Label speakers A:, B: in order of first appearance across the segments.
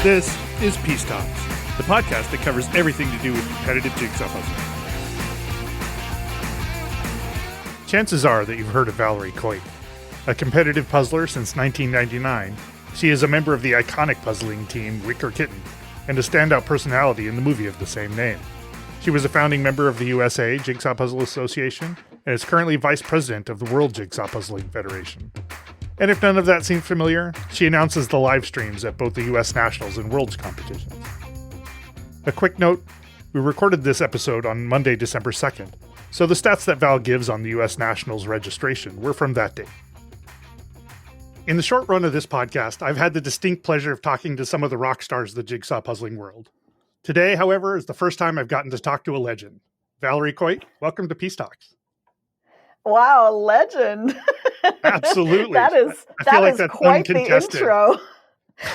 A: This is Peace Talks, the podcast that covers everything to do with competitive jigsaw puzzling. Chances are that you've heard of Valerie Coit. A competitive puzzler since 1999, she is a member of the iconic puzzling team Wicker Kittens and a standout personality in the movie of the same name. She was a founding member of the USA Jigsaw Puzzle Association and is currently vice president of the World Jigsaw Puzzle Federation. And if none of that seems familiar, she announces the live streams at both the US Nationals and Worlds competitions. A quick note, we recorded this episode on Monday, December 2nd, so the stats that Val gives on the US Nationals registration were from that date. In the short run of this podcast, I've had the distinct pleasure of talking to some of the rock stars of the jigsaw puzzling world. Today, however, is the first time I've gotten to talk to a legend. Valerie Coit, welcome to Peace Talks.
B: Wow, a legend.
A: Absolutely.
B: that is quite the intro.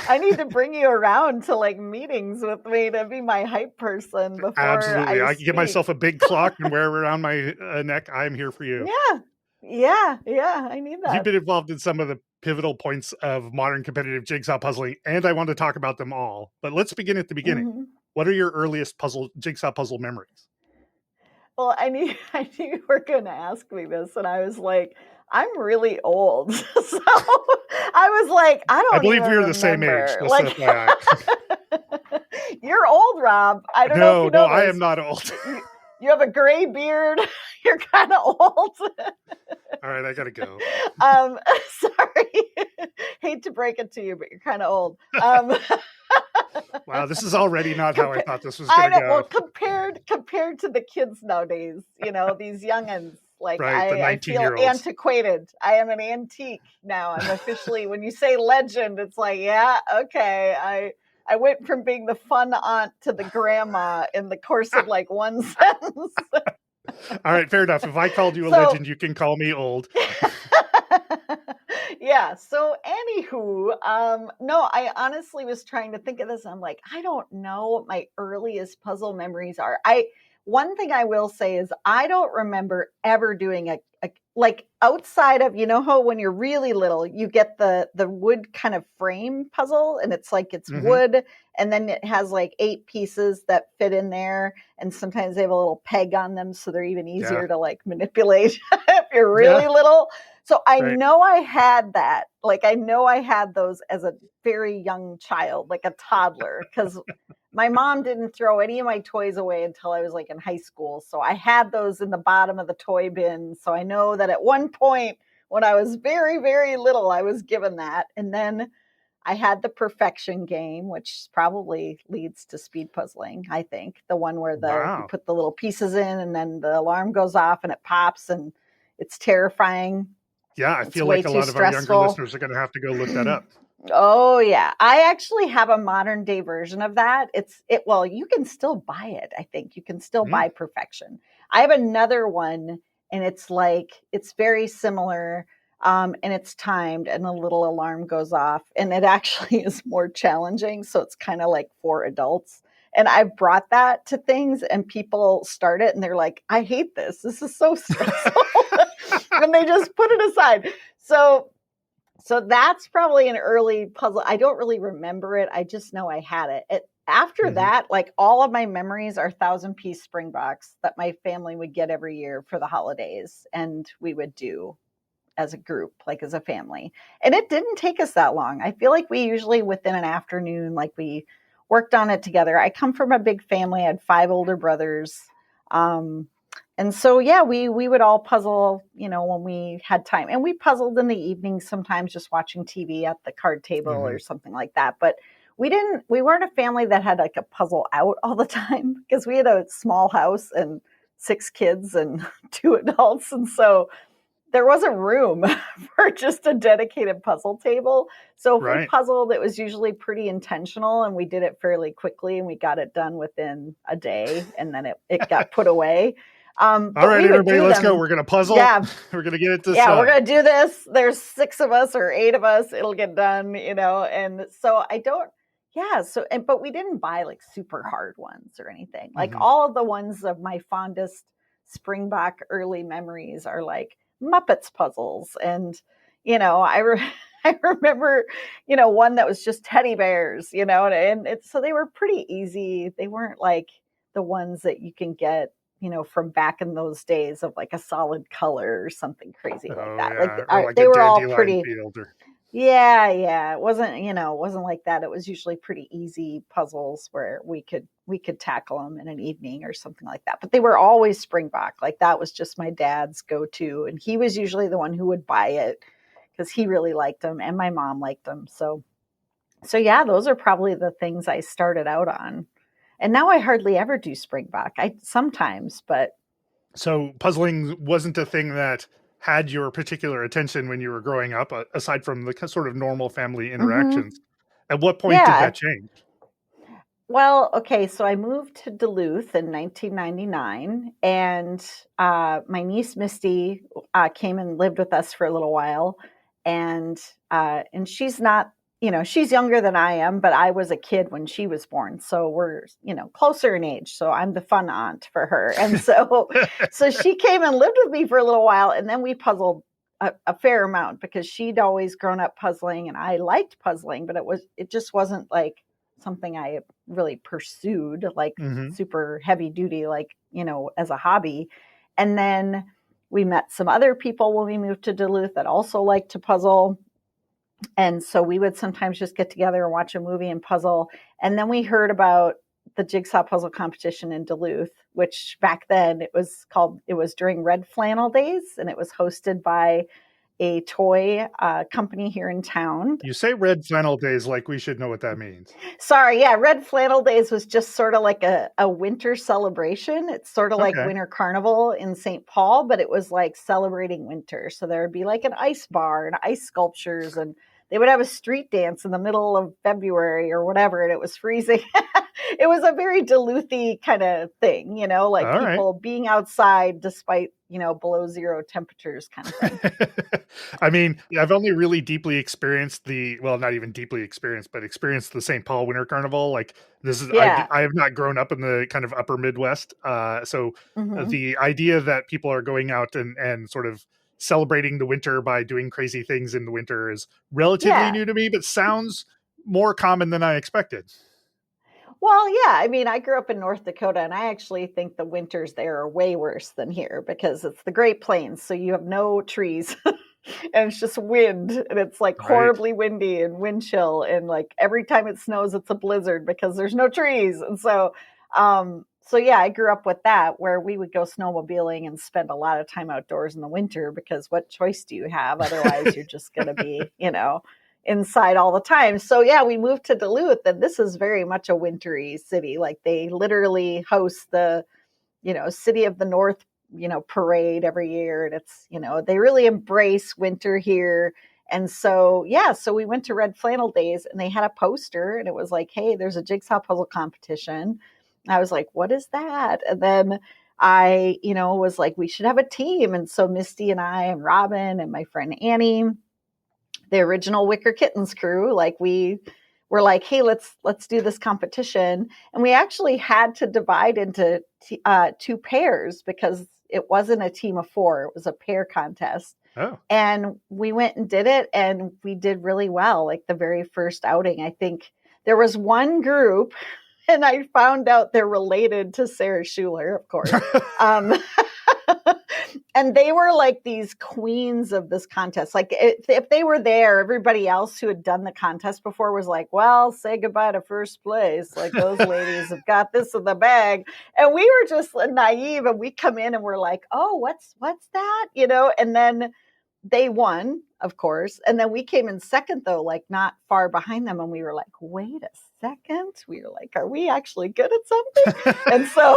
B: I need to bring you around to like meetings with me to be my hype person before
A: Absolutely. I
B: I
A: can get myself a big clock and wear it around my neck. I'm here for you.
B: Yeah. I need that.
A: You've been involved in some of the pivotal points of modern competitive jigsaw puzzling, and I want to talk about them all. But let's begin at the beginning. Mm-hmm. What are your earliest jigsaw puzzle memories?
B: Well, I knew you were going to ask me this, and I was like, I'm really old. So I was like, I believe we were the same age. Like, you're old, Rob. I don't know if you know this.
A: I am not old.
B: You have a gray beard. You're kind of old.
A: All right, I got to go.
B: Sorry. Hate to break it to you, but you're kind of old.
A: Wow, this is already not how I thought this was going to go.
B: Well, compared to the kids nowadays, these youngins, like
A: right,
B: I feel antiquated. I am an antique now. I'm officially, when you say legend, it's like, yeah, okay. I went from being the fun aunt to the grandma in the course of like one sentence.
A: All right, fair enough. If I called you a legend, you can call me old.
B: Yeah. So anywho, no, I honestly was trying to think of this. I'm like, I don't know what my earliest puzzle memories are. One thing I will say is I don't remember ever doing a like outside of, how when you're really little, you get the wood kind of frame puzzle, and it's like it's wood, and then it has like 8 pieces that fit in there, and sometimes they have a little peg on them, so they're even easier to like manipulate if you're really little. So I know I had that. Like I know I had those as a very young child, like a toddler, because my mom didn't throw any of my toys away until I was like in high school. So I had those in the bottom of the toy bin. So I know that at one point when I was very, very little, I was given that. And then I had the perfection game, which probably leads to speed puzzling, I think. The one where you put the little pieces in and then the alarm goes off and it pops and it's terrifying.
A: Yeah, I feel like a lot of our younger listeners are going to have to go look that up.
B: Oh yeah. I actually have a modern day version of that. Well, you can still buy it. I think you can still buy Perfection. I have another one and it's very similar. And it's timed and a little alarm goes off and it actually is more challenging. So it's kind of like for adults. And I've brought that to things and people start it and they're like, I hate this. This is so stressful. And they just put it aside. So that's probably an early puzzle. I don't really remember it. I just know I had it. After that, like all of my memories are 1,000-piece Springboks that my family would get every year for the holidays. And we would do as a group, like as a family. And it didn't take us that long. I feel like we usually within an afternoon, like we worked on it together. I come from a big family. I had 5 older brothers. And so, yeah, we would all puzzle, when we had time. And we puzzled in the evening, sometimes just watching TV at the card table or something like that. But we weren't a family that had like a puzzle out all the time because we had a small house and 6 kids and 2 adults. And so there wasn't room for just a dedicated puzzle table. So if we puzzled, it was usually pretty intentional and we did it fairly quickly and we got it done within a day and then it got put away.
A: All right, everybody, let's go. We're going to puzzle.
B: Yeah.
A: We're going to get it this
B: we're going to do this. There's 6 of us or 8 of us. It'll get done, And so but we didn't buy like super hard ones or anything. Like all of the ones of my fondest Springbok early memories are like Muppets puzzles. And, I I remember, one that was just teddy bears, and it's so they were pretty easy. They weren't like the ones that you can get, from back in those days of like a solid color or something crazy like
A: Oh
B: that. Like
A: yeah, or like a
B: they were all
A: dandelion
B: pretty.
A: field, or
B: Yeah. It wasn't like that. It was usually pretty easy puzzles where we could tackle them in an evening or something like that. But they were always Springbok. Like that was just my dad's go-to, and he was usually the one who would buy it because he really liked them, and my mom liked them. So yeah, those are probably the things I started out on. And now I hardly ever do Springbok. I sometimes, but
A: so puzzling wasn't a thing that had your particular attention when you were growing up, aside from the sort of normal family
B: mm-hmm.
A: interactions. At what point did
B: Yeah.
A: that change?
B: Well, okay, so I moved to Duluth in 1999, and my niece Misty came and lived with us for a little while, and she's not, she's younger than I am, but I was a kid when she was born, so we're closer in age. So I'm the fun aunt for her, and so she came and lived with me for a little while, and then we puzzled a fair amount because she'd always grown up puzzling, and I liked puzzling, but it just wasn't like something I really pursued like
A: Hmm.
B: super heavy duty, like, as a hobby. And then we met some other people when we moved to Duluth that also liked to puzzle. And so we would sometimes just get together and watch a movie and puzzle. And then we heard about the jigsaw puzzle competition in Duluth, which back then it was during Red Flannel Days, and it was hosted by a toy company here in town.
A: You say red flannel days like we should know what that means.
B: Sorry, yeah, Red Flannel Days was just sort of like a winter celebration. It's sort of like
A: Okay.
B: Winter Carnival in St. Paul, but it was like celebrating winter. So there would be like an ice bar and ice sculptures, and they would have a street dance in the middle of February or whatever, and it was freezing. It was a very Duluthy kind of thing, like
A: All right.
B: people being outside despite, below zero temperatures kind of thing.
A: I mean, I've only really deeply experienced well, not even deeply experienced, but experienced the St. Paul Winter Carnival. Like this is,
B: Yeah.
A: I have not grown up in the kind of upper Midwest. So
B: Hmm.
A: the idea that people are going out and sort of celebrating the winter by doing crazy things in the winter is relatively
B: Yeah.
A: new to me, but sounds more common than I expected.
B: Well, yeah. I mean, I grew up in North Dakota, and I actually think the winters there are way worse than here because it's the Great Plains. So you have no trees and it's just wind, and it's like
A: Right.
B: horribly windy and wind chill. And like every time it snows, it's a blizzard because there's no trees. And so yeah, I grew up with that where we would go snowmobiling and spend a lot of time outdoors in the winter because what choice do you have? Otherwise, you're just going to be, inside all the time. So yeah, we moved to Duluth, and this is very much a wintry city. Like they literally host the, City of the North, parade every year. And it's, they really embrace winter here. And so, yeah, so we went to Red Flannel Days, and they had a poster, and it was like, hey, there's a jigsaw puzzle competition. And I was like, what is that? And then I, was like, we should have a team. And so Misty and I and Robin and my friend Annie, the original Wicker Kittens crew, like we were like, hey, let's do this competition. And we actually had to divide into two pairs because it wasn't a team of four, it was a pair contest.
A: Oh.
B: And we went and did it, and we did really well. Like the very first outing, I think there was one group, and I found out they're related to Sarah Schuler, of course. um, and they were like these queens of this contest. Like if they were there, everybody else who had done the contest before was like, well, say goodbye to first place. Like those ladies have got this in the bag. And we were just naive, and we come in and we're like, oh, what's that? And then they won, of course. And then we came in second, though, like not far behind them. And we were like, wait a second. We were like, are we actually good at something? And so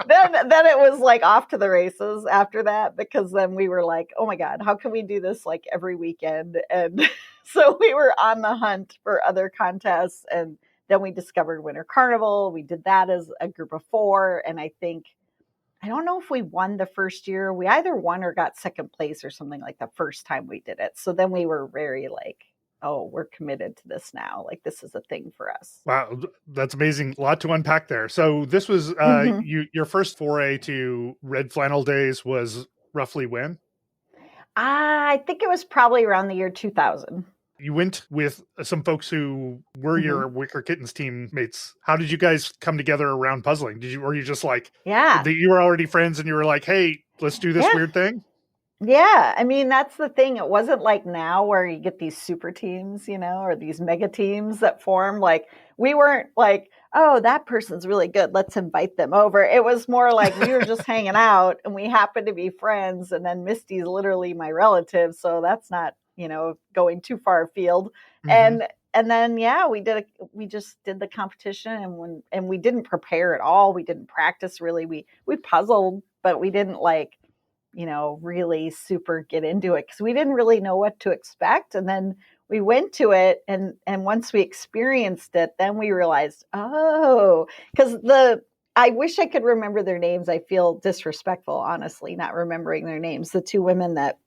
B: then it was like off to the races after that, because then we were like, oh my God, how can we do this like every weekend? And so we were on the hunt for other contests. And then we discovered Winter Carnival. We did that as a group of four. And I don't know if we won the first year. We either won or got second place or something like the first time we did it. So then we were very like, oh, we're committed to this now. Like this is a thing for us.
A: Wow, that's amazing. A lot to unpack there. So this was
B: Mm-hmm.
A: your first foray to Red Flannel Days was roughly when?
B: I think it was probably around the year 2000.
A: You went with some folks who were
B: Mm-hmm.
A: your Wicker Kittens teammates. How did you guys come together around puzzling? Were you just like,
B: Yeah.
A: you were already friends and you were like, hey, let's do this
B: Yeah.
A: weird thing?
B: Yeah, I mean, that's the thing. It wasn't like now where you get these super teams, or these mega teams that form. Like, we weren't like, oh, that person's really good. Let's invite them over. It was more like we were just hanging out and we happened to be friends. And then Misty's literally my relative. So that's not, going too far afield.
A: Mm-hmm.
B: And then, yeah, we just did the competition and we didn't prepare at all. We didn't practice really. We puzzled, but we didn't really super get into it because we didn't really know what to expect. And then we went to it and once we experienced it, then we realized, oh, because I wish I could remember their names. I feel disrespectful, honestly, not remembering their names. The two women that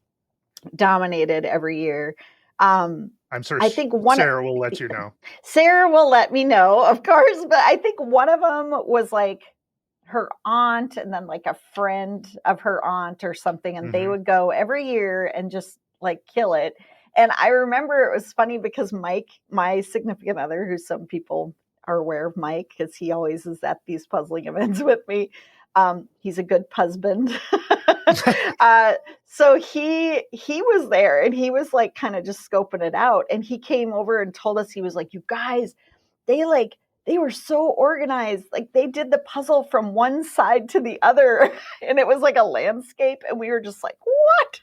B: dominated every year.
A: I'm sure
B: I think
A: Sarah will let you know.
B: Sarah will let me know, of course, but I think one of them was like her aunt and then like a friend of her aunt or something, and they would go every year and just like kill it. And I remember it was funny because Mike, my significant other, who some people are aware of Mike because he always is at these puzzling events with me. He's a good husband. So he was there and he was like kind of just scoping it out, and he came over and told us, he was like, you guys, they were so organized. Like, they did the puzzle from one side to the other and it was like a landscape. And we were just like, what?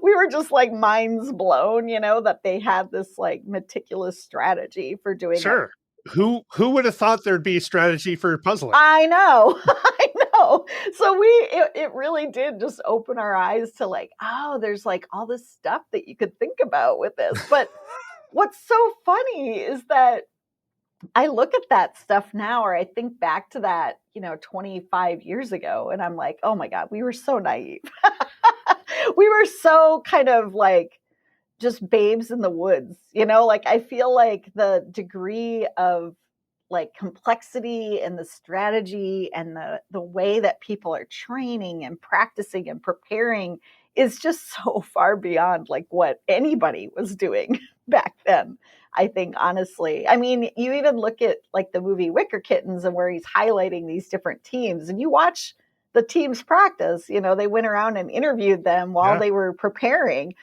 B: We were just like minds blown, that they had this like meticulous strategy for doing
A: Sure.
B: it.
A: Who would have thought there'd be strategy for puzzling?
B: I know. I know. So it really did just open our eyes to like, oh, there's like all this stuff that you could think about with this. But what's so funny is that I look at that stuff now, or I think back to that, 25 years ago, and I'm like, oh my God, we were so naive. We were so kind of like just babes in the woods, like I feel like the degree of like complexity and the strategy and the way that people are training and practicing and preparing is just so far beyond like what anybody was doing back then. I think, honestly, I mean, you even look at like the movie Wicker Kittens and where he's highlighting these different teams, and you watch the teams practice, they went around and interviewed them while they were preparing,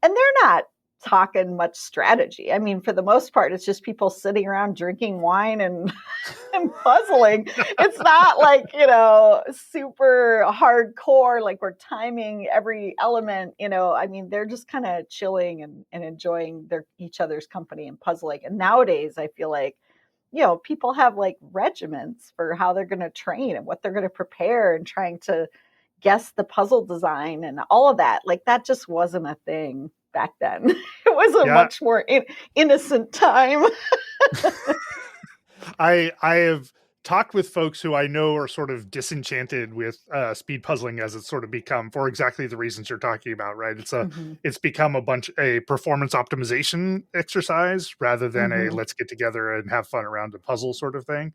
B: and they're not talking much strategy. I mean, for the most part, it's just people sitting around drinking wine and and puzzling. It's not like, super hardcore, like we're timing every element, I mean, they're just kind of chilling and enjoying each other's company and puzzling. And nowadays, I feel like, people have like regiments for how they're going to train and what they're going to prepare and trying to guess the puzzle design and all of that. Like, that just wasn't a thing back then. It was a much more innocent time.
A: I have talked with folks who I know are sort of disenchanted with speed puzzling as it's sort of become, for exactly the reasons you're talking about, right? It's become a performance optimization exercise rather than a let's get together and have fun around a puzzle sort of thing.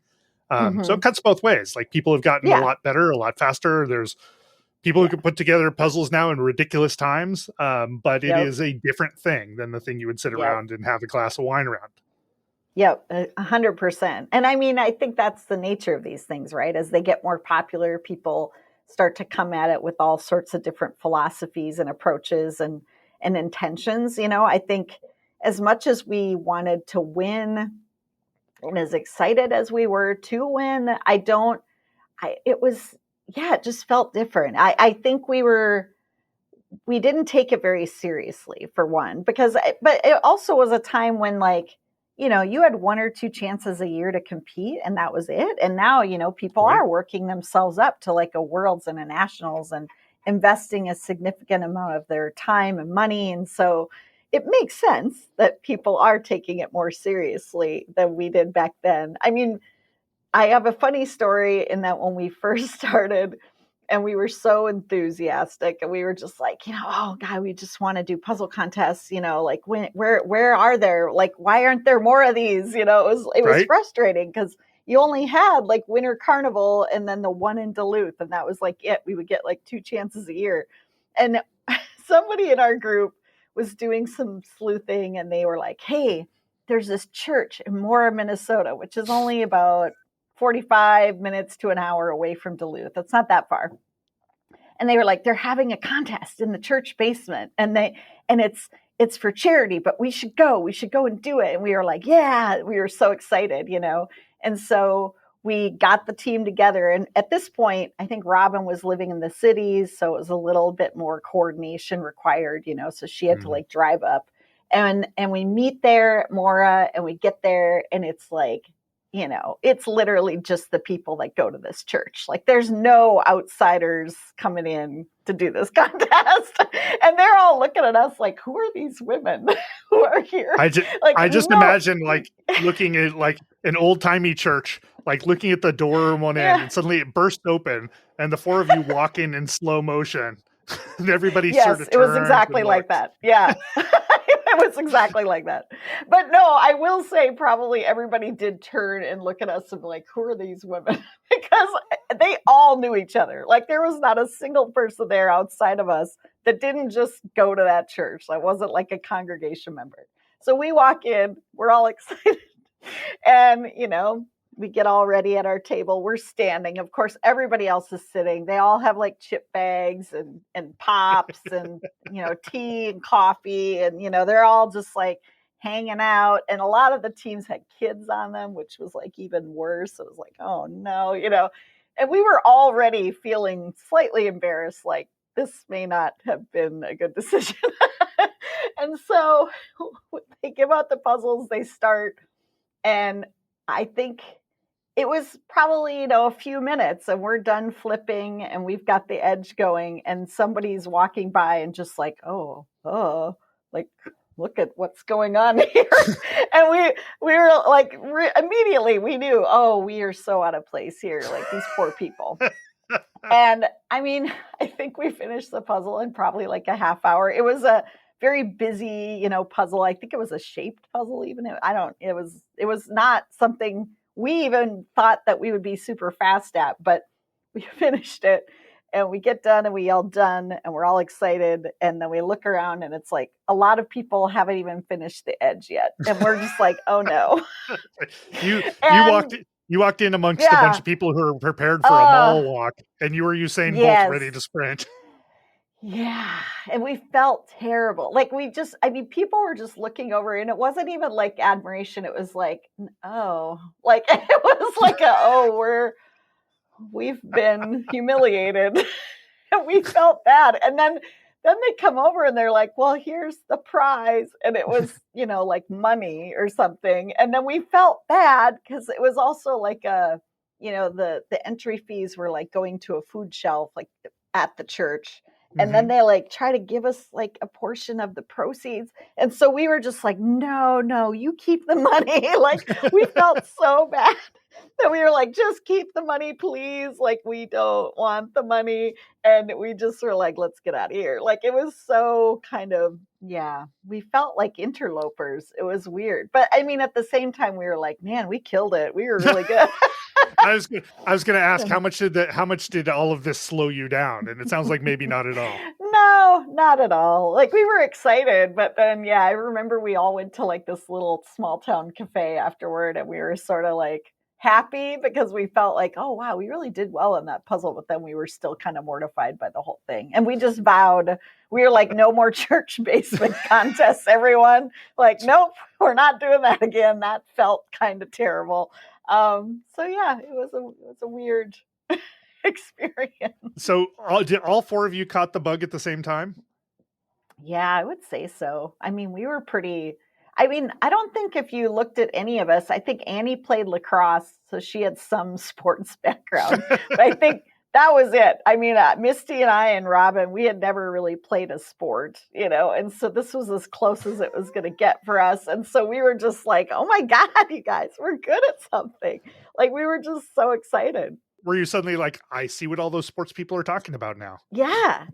A: So it cuts both ways. Like, people have gotten a lot better, a lot faster. There's people who can put together puzzles now in ridiculous times, but it is a different thing than the thing you would sit around and have a glass of wine around.
B: Yep, 100%. And I mean, I think that's the nature of these things, right? As they get more popular, people start to come at it with all sorts of different philosophies and approaches and intentions. I think as much as we wanted to win and as excited as we were to win, it just felt different. I think we didn't take it very seriously, for one, but it also was a time when, like, you had one or two chances a year to compete and that was it. And now, people are working themselves up to like a worlds and a nationals and investing a significant amount of their time and money. And so it makes sense that people are taking it more seriously than we did back then. I mean, I have a funny story in that when we first started and we were so enthusiastic and we were just like, oh God, we just want to do puzzle contests, like where are there, like, why aren't there more of these? It was frustrating because you only had like Winter Carnival and then the one in Duluth. And that was like it. We would get like two chances a year. And somebody in our group was doing some sleuthing, and they were like, hey, there's this church in Mora, Minnesota, which is only about 45 minutes to an hour away from Duluth. It's not that far. And they were like, they're having a contest in the church basement, and it's for charity, but we should go and do it. And we were like, yeah, we were so excited, And so we got the team together. And at this point, I think Robin was living in the cities, so it was a little bit more coordination required, so she had to like drive up. And we meet there at Mora, and we get there, and it's like, it's literally just the people that go to this church. Like, there's no outsiders coming in to do this contest. And they're all looking at us like, who are these women who are here?
A: I just imagine like looking at like an old timey church, like looking at the door on one end, and suddenly it bursts open, and the four of you walk in slow motion. And everybody sort of turns.
B: It was exactly like that. Yeah. It was exactly like that. But no, I will say probably everybody did turn and look at us and be like, who are these women? Because they all knew each other. Like, there was not a single person there outside of us that didn't just go to that church. That wasn't like a congregation member. So we walk in, we're all excited. And, we get all ready at our table. We're standing. Of course, everybody else is sitting. They all have like chip bags and pops and, tea and coffee. And, they're all just like hanging out. And a lot of the teams had kids on them, which was like even worse. It was like, oh no, and we were already feeling slightly embarrassed. Like, this may not have been a good decision. And so they give out the puzzles, they start. And I think it was probably, a few minutes, and we're done flipping, and we've got the edge going, and somebody's walking by and just like, oh, like, look at what's going on here. And we were like, immediately we knew, oh, we are so out of place here. Like, these poor people. And I mean, I think we finished the puzzle in probably like a half hour. It was a very busy, puzzle. I think it was a shaped puzzle even. It was not something we even thought that we would be super fast at, but we finished it, and we get done and we yell done, and we're all excited. And then we look around, and it's like a lot of people haven't even finished the edge yet. And we're just like, oh no.
A: You walked in amongst a bunch of people who are prepared for a mall walk, and you were Usain Bolt ready to sprint.
B: Yeah. And we felt terrible. Like, people were just looking over, and it wasn't even like admiration. It was like, oh, like, it was like we've been humiliated. And we felt bad. And then they come over and they're like, well, here's the prize. And it was, like money or something. And then we felt bad because it was also like the entry fees were like going to a food shelf, like at the church. And then they like try to give us like a portion of the proceeds. And so we were just like, no, you keep the money. Like, we felt so bad that we were like, just keep the money, please. Like, we don't want the money. And we just were like, let's get out of here. Like, it was so kind of, we felt like interlopers. It was weird. But I mean, at the same time, we were like, man, we killed it. We were really good.
A: I was going to ask, how much did all of this slow you down? And it sounds like maybe not at all.
B: No, not at all. Like, we were excited, but then, I remember we all went to like this little small town cafe afterward, and we were sort of like happy because we felt like, oh wow, we really did well in that puzzle. But then we were still kind of mortified by the whole thing. And we just vowed, we were like, no more church basement contests, everyone. Like, nope, we're not doing that again. That felt kind of terrible. So yeah, it was a weird experience.
A: So did all four of you caught the bug at the same time?
B: Yeah, I would say so. I mean, we were I don't think if you looked at any of us, I think Annie played lacrosse, so she had some sports background. But I think that was it. I mean, Misty and I and Robin, we had never really played a sport, and so this was as close as it was going to get for us. And so we were just like, oh my God, you guys, we're good at something. Like, we were just so excited.
A: Were you suddenly like, I see what all those sports people are talking about now?
B: Yeah.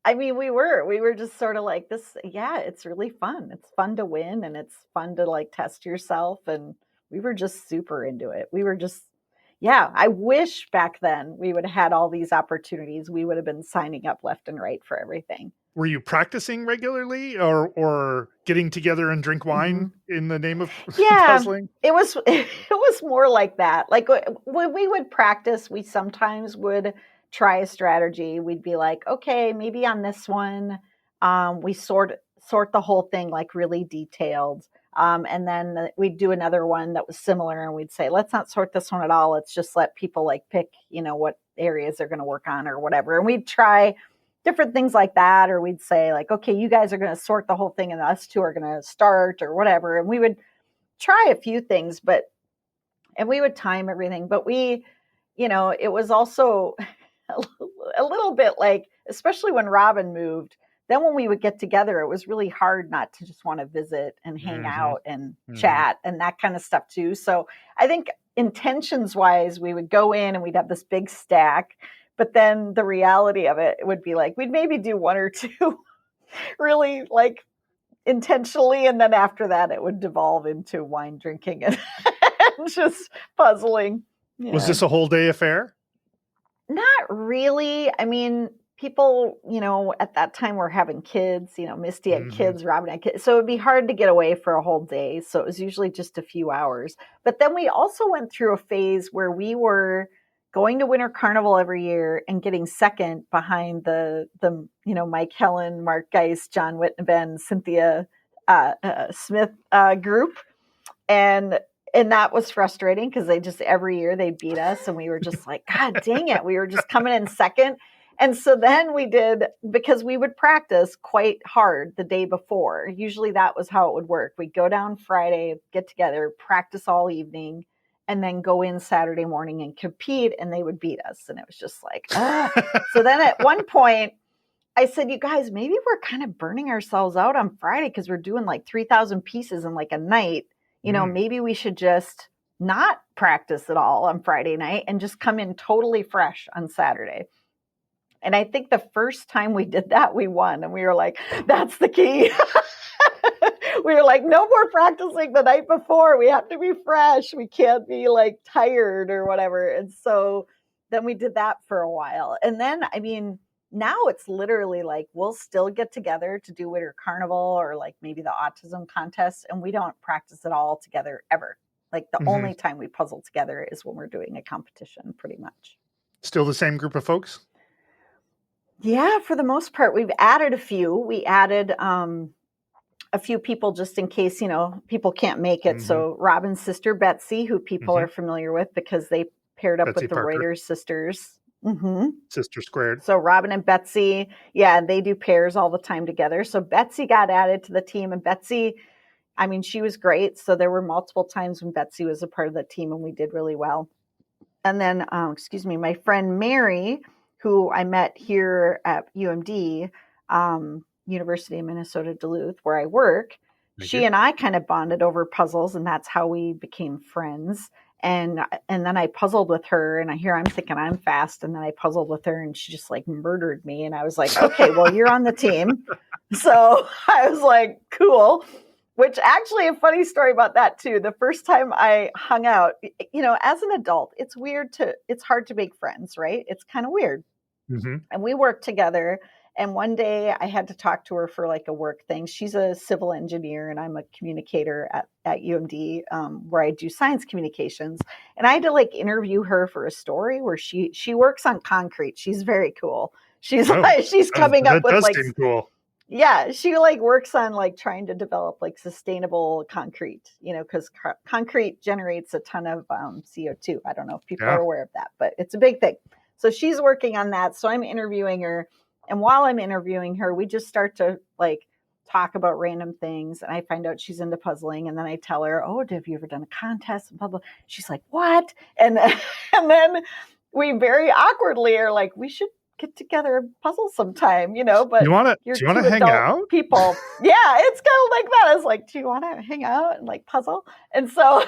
B: I mean, we were just sort of like this. Yeah, it's really fun. It's fun to win, and it's fun to like test yourself. And we were just super into it. We were just, I wish back then we would have had all these opportunities. We would have been signing up left and right for everything.
A: were you practicing regularly or getting together and drink wine in the name of puzzling?
B: It was it was more like that. Like when we would practice, we sometimes would try a strategy. We'd be like, okay, maybe on this one, we sort the whole thing like really detailed. And then we'd do another one that was similar, and we'd say, let's not sort this one at all. Let's just let people like pick, what areas they're going to work on or whatever. And we'd try different things like that, or we'd say like, okay, you guys are going to sort the whole thing and us two are going to start or whatever. And we would try a few things, and we would time everything. But it was also a little bit like, especially when Robin moved, then when we would get together, it was really hard not to just want to visit and hang out and chat and that kind of stuff too. So I think intentions wise, we would go in and we'd have this big stack, but then the reality of it would be like, we'd maybe do one or two really like intentionally. And then after that, it would devolve into wine drinking and just puzzling.
A: Yeah. Was this a whole day affair?
B: Not really. I mean, people, at that time were having kids, Misty had kids, Robin had kids. So it'd be hard to get away for a whole day. So it was usually just a few hours. But then we also went through a phase where we were going to Winter Carnival every year and getting second behind the Mike Helen, Mark Geist, John Whitneben, Cynthia Smith group. And that was frustrating because they just every year they beat us and we were just like, God dang it. We were just coming in second. And so then we did, because we would practice quite hard the day before. Usually that was how it would work. We'd go down Friday, get together, practice all evening, and then go in Saturday morning and compete, and they would beat us. And it was just like, ah. So then at one point, I said, you guys, maybe we're kind of burning ourselves out on Friday because we're doing like 3,000 pieces in like a night. Maybe we should just not practice at all on Friday night and just come in totally fresh on Saturday. And I think the first time we did that, we won. And we were like, that's the key. We were like, no more practicing the night before. We have to be fresh. We can't be like tired or whatever. And so then we did that for a while. And then, I mean, now it's literally like, we'll still get together to do Winter Carnival or like maybe the autism contest. And we don't practice it all together ever. Like the only time we puzzle together is when we're doing a competition, pretty much.
A: Still the same group of folks?
B: Yeah, for the most part. We've added a few. We added a few people just in case, people can't make it. So Robin's sister, Betsy, who people are familiar with because they paired up
A: Betsy
B: with the
A: Parker.
B: Reuters sisters.
A: Sister squared.
B: So Robin and Betsy, they do pairs all the time together. So Betsy got added to the team, and Betsy, I mean, she was great. So there were multiple times when Betsy was a part of the team and we did really well. And then, my friend Mary, who I met here at UMD, University of Minnesota Duluth, where I work, she and I kind of bonded over puzzles, and that's how we became friends. And then I puzzled with her, and I'm thinking I'm fast, and then I puzzled with her, and she just like murdered me. And I was like, okay, well, you're on the team. So I was like, cool. Which actually, a funny story about that too. The first time I hung out, as an adult, it's hard to make friends, right? It's kind of weird. And we worked together. And one day I had to talk to her for like a work thing. She's a civil engineer and I'm a communicator at UMD, where I do science communications. And I had to like interview her for a story where she works on concrete. She's very cool. She's coming up with like,
A: cool.
B: Yeah, she like works on like trying to develop like sustainable concrete, because concrete generates a ton of CO2. I don't know if people are aware of that, but it's a big thing. So she's working on that. So I'm interviewing her. And while I'm interviewing her, we just start to like talk about random things. And I find out she's into puzzling. And then I tell her, oh, have you ever done a contest? And blah, blah. She's like, what? And then we very awkwardly are like, we should get together and puzzle sometime, but
A: do you want to hang out?
B: People. Yeah, it's kind of like that. I was like, do you want to hang out and like puzzle? And so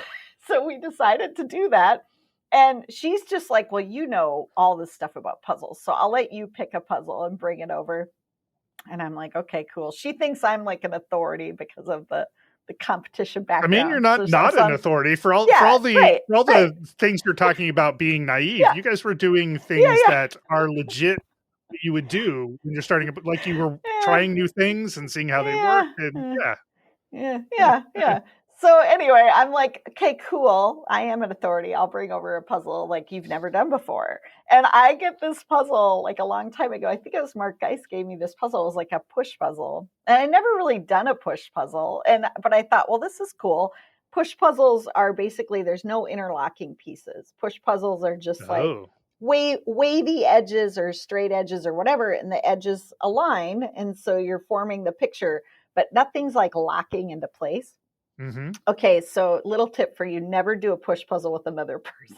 B: we decided to do that. And she's just like, well, all this stuff about puzzles, so I'll let you pick a puzzle and bring it over. And I'm like, okay, cool. She thinks I'm like an authority because of the competition background.
A: I mean, you're not an authority for all the things you're talking about being naive. You guys were doing things that are legit you would do when you're starting, like you were
B: Yeah,
A: trying new things and seeing how they work.
B: yeah,
A: And
B: yeah. So anyway, I'm like, okay, cool. I am an authority. I'll bring over a puzzle like you've never done before. And I get this puzzle like a long time ago. I think it was Mark Geist gave me this puzzle. It was like a push puzzle. And I never really done a push puzzle. But I thought, well, this is cool. Push puzzles are basically there's no interlocking pieces. Push puzzles are just like
A: oh,
B: wavy edges or straight edges or whatever, and the edges align. And so you're forming the picture, but nothing's like locking into place.
A: mm-hmm.
B: Okay, so little tip for you, never do a push puzzle with another person.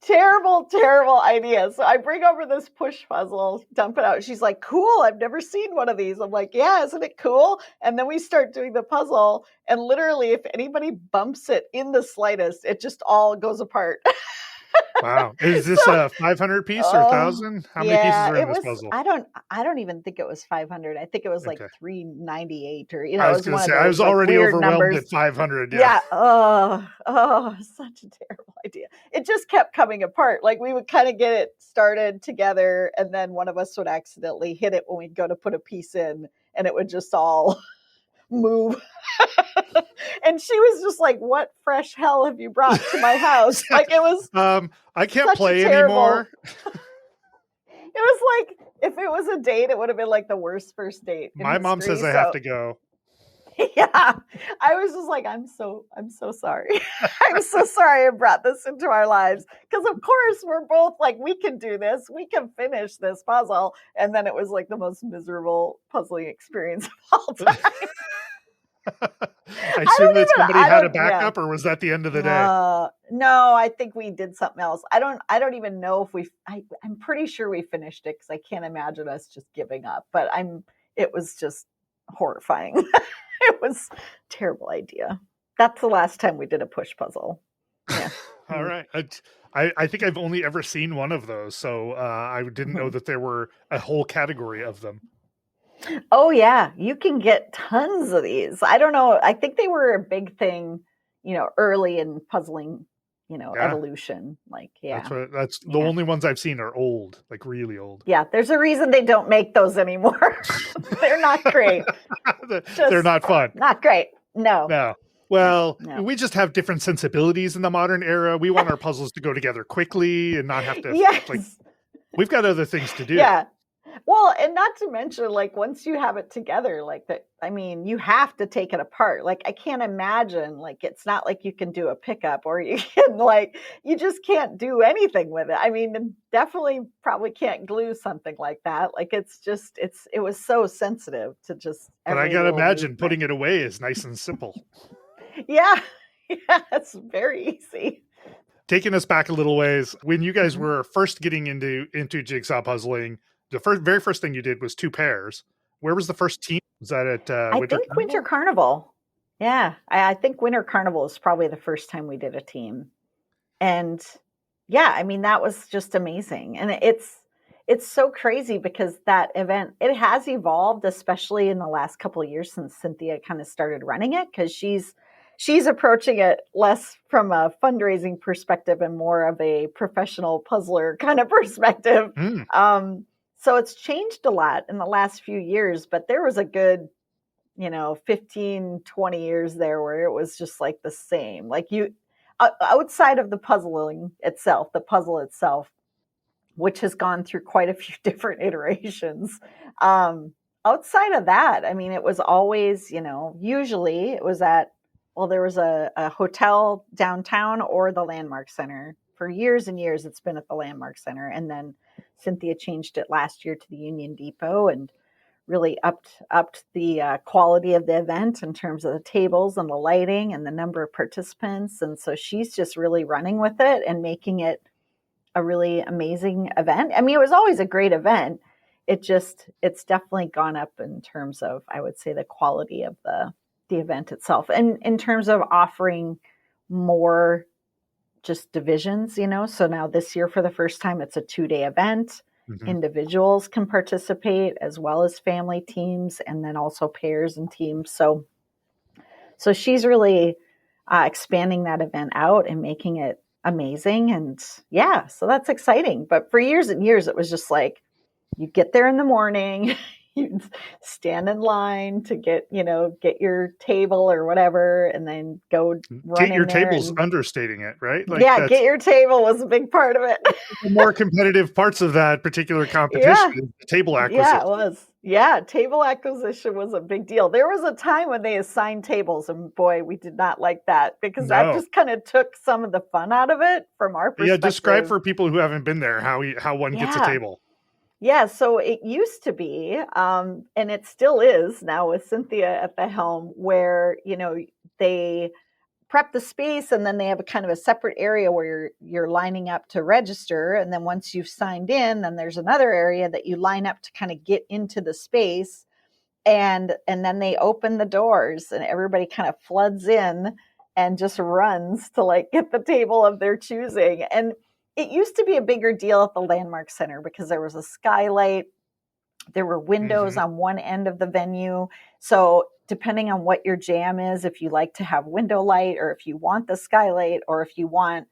B: Terrible idea. So I bring over this push puzzle, dump it out. She's like, cool, I've never seen one of these. I'm like, yeah, isn't it cool? And then we start doing the puzzle. And literally, if anybody bumps it in the slightest, it just all goes apart.
A: Wow. Is this a 500 piece or 1,000? How many pieces are in this puzzle?
B: I don't even think it was 500. I think it was like 398 or,
A: I was
B: it was
A: going
B: one
A: to
B: of
A: say,
B: those,
A: I was
B: like,
A: already
B: weird
A: overwhelmed
B: numbers.
A: at 500.
B: Yeah. Oh, such a terrible idea. It just kept coming apart. Like we would kind of get it started together and then one of us would accidentally hit it when we'd go to put a piece in and it would just all move. And she was just like, what fresh hell have you brought to my house? Like it was
A: I can't play anymore.
B: It was like if it was a date, it would have been like the worst first date.
A: My mom says I have to go.
B: Yeah. I was just like, I'm so sorry. I'm so sorry I brought this into our lives. Because of course we're both like, we can do this. We can finish this puzzle. And then it was like the most miserable puzzling experience of all time.
A: I assume that somebody had a backup, or was that the end of the day?
B: No, I think we did something else. I don't even know if I'm pretty sure we finished it because I can't imagine us just giving up. But it was just horrifying. It was a terrible idea. That's the last time we did a push puzzle. Yeah.
A: All right. I think I've only ever seen one of those, so I didn't know that there were a whole category of them.
B: Oh yeah, you can get tons of these. I don't know. I think they were a big thing, early in puzzling, evolution. Like, yeah.
A: That's the only ones I've seen are old, like really old.
B: Yeah, there's a reason they don't make those anymore. They're not great.
A: They're not fun.
B: Not great. No.
A: Well, we just have different sensibilities in the modern era. We want our puzzles to go together quickly and not have to, we've got other things to do.
B: Yeah. Well, and not to mention, like, once you have it together, like that, I mean, you have to take it apart. Like, I can't imagine, like, it's not like you can do a pickup or you can, like, you just can't do anything with it. I mean, definitely probably can't glue something like that. Like, it was so sensitive to just.
A: But I got to imagine putting it away is nice and simple.
B: Yeah, it's very easy.
A: Taking us back a little ways, when you guys were first getting into jigsaw puzzling, the very first thing you did was 2 pairs. Where was the first team? Was that at
B: Winter Carnival? Yeah, I think Winter Carnival is probably the first time we did a team. And yeah, I mean, that was just amazing. And it's so crazy because that event, it has evolved, especially in the last couple of years since Cynthia kind of started running it, because she's approaching it less from a fundraising perspective and more of a professional puzzler kind of perspective. So it's changed a lot in the last few years, but there was a good, 15, 20 years there where it was just like the same. Like outside of the puzzle itself, which has gone through quite a few different iterations. Outside of that, I mean, it was always, usually it was there was a hotel downtown or the Landmark Center. For years and years, it's been at the Landmark Center. And then Cynthia changed it last year to the Union Depot and really upped the quality of the event in terms of the tables and the lighting and the number of participants. And so she's just really running with it and making it a really amazing event. I mean, it was always a great event. It's definitely gone up in terms of, I would say, the quality of the event itself. And in terms of offering more just divisions, so now this year for the first time it's a 2-day event. Individuals can participate as well as family teams and then also pairs and teams. So she's really expanding that event out and making it amazing. And yeah, so that's exciting. But for years and years, it was just like, you get there in the morning, you stand in line to get your table or whatever, and then go run
A: Get your
B: in there.
A: table's
B: And
A: understating it, right? Like
B: yeah, get your table was a big part of it.
A: the more competitive parts of that particular competition
B: Yeah.
A: is the table
B: Yeah,
A: acquisition.
B: it was. Yeah, table acquisition was a big deal. There was a time when they assigned tables, and boy, we did not like that because that
A: No.
B: just kind of took some of the fun out of it from our
A: Yeah,
B: perspective.
A: describe for people who haven't been there how one gets a table.
B: Yeah, so it used to be, and it still is now with Cynthia at the helm, where they prep the space, and then they have a kind of a separate area where you're lining up to register, and then once you've signed in, then there's another area that you line up to kind of get into the space, and then they open the doors, and everybody kind of floods in and just runs to like get the table of their choosing. And it used to be a bigger deal at the Landmark Center because there was a skylight. There were windows on one end of the venue. So depending on what your jam is, if you like to have window light, or if you want the skylight, or if you want,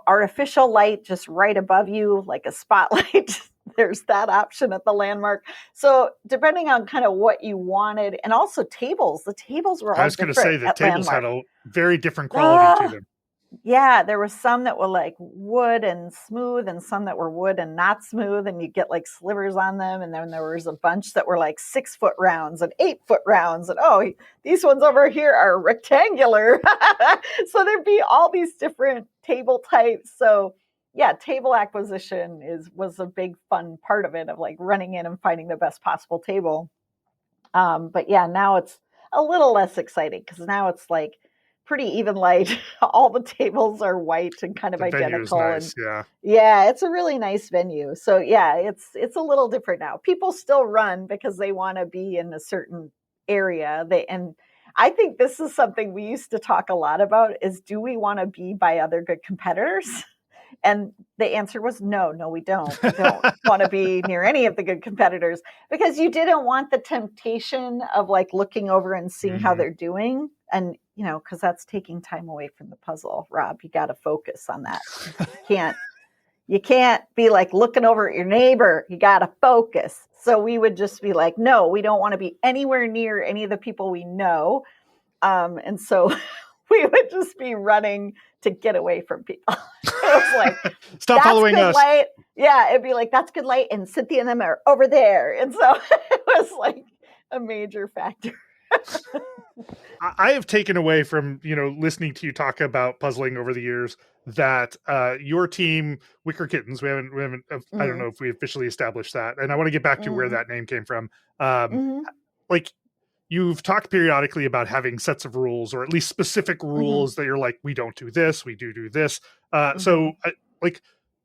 B: artificial light just right above you, like a spotlight, there's that option at the Landmark. So depending on kind of what you wanted, and also tables, the tables were all different.
A: I was going to say the tables
B: Landmark.
A: had a very different quality to them.
B: Yeah, there were some that were like wood and smooth, and some that were wood and not smooth, and you get like slivers on them. And then there was a bunch that were like 6-foot rounds and 8-foot rounds, and these ones over here are rectangular. So there'd be all these different table types. So yeah, table acquisition was a big fun part of it, of like running in and finding the best possible table. But yeah, now it's a little less exciting because now it's like pretty even light. All the tables are white and kind of identical.
A: Nice,
B: and yeah, it's a really nice venue. So yeah, it's a little different now. People still run because they want to be in a certain area. And I think this is something we used to talk a lot about, is do we want to be by other good competitors? And the answer was no, we don't. We don't want to be near any of the good competitors, because you didn't want the temptation of like looking over and seeing how they're doing. And, because that's taking time away from the puzzle. Rob, you got to focus on that. You can't be like looking over at your neighbor. You got to focus. So we would just be like, no, we don't want to be anywhere near any of the people we know. And so we would just be running to get away from people. It was like,
A: stop following us.
B: Light. Yeah, it'd be like, that's good light, and Cynthia and them are over there. And so it was like a major factor.
A: I have taken away from, listening to you talk about puzzling over the years, that your team, Wicker Kittens, we haven't I don't know if we officially established that. And I want to get back to where that name came from. Like, you've talked periodically about having sets of rules, or at least specific rules that you're like, we don't do this, we do this. So like,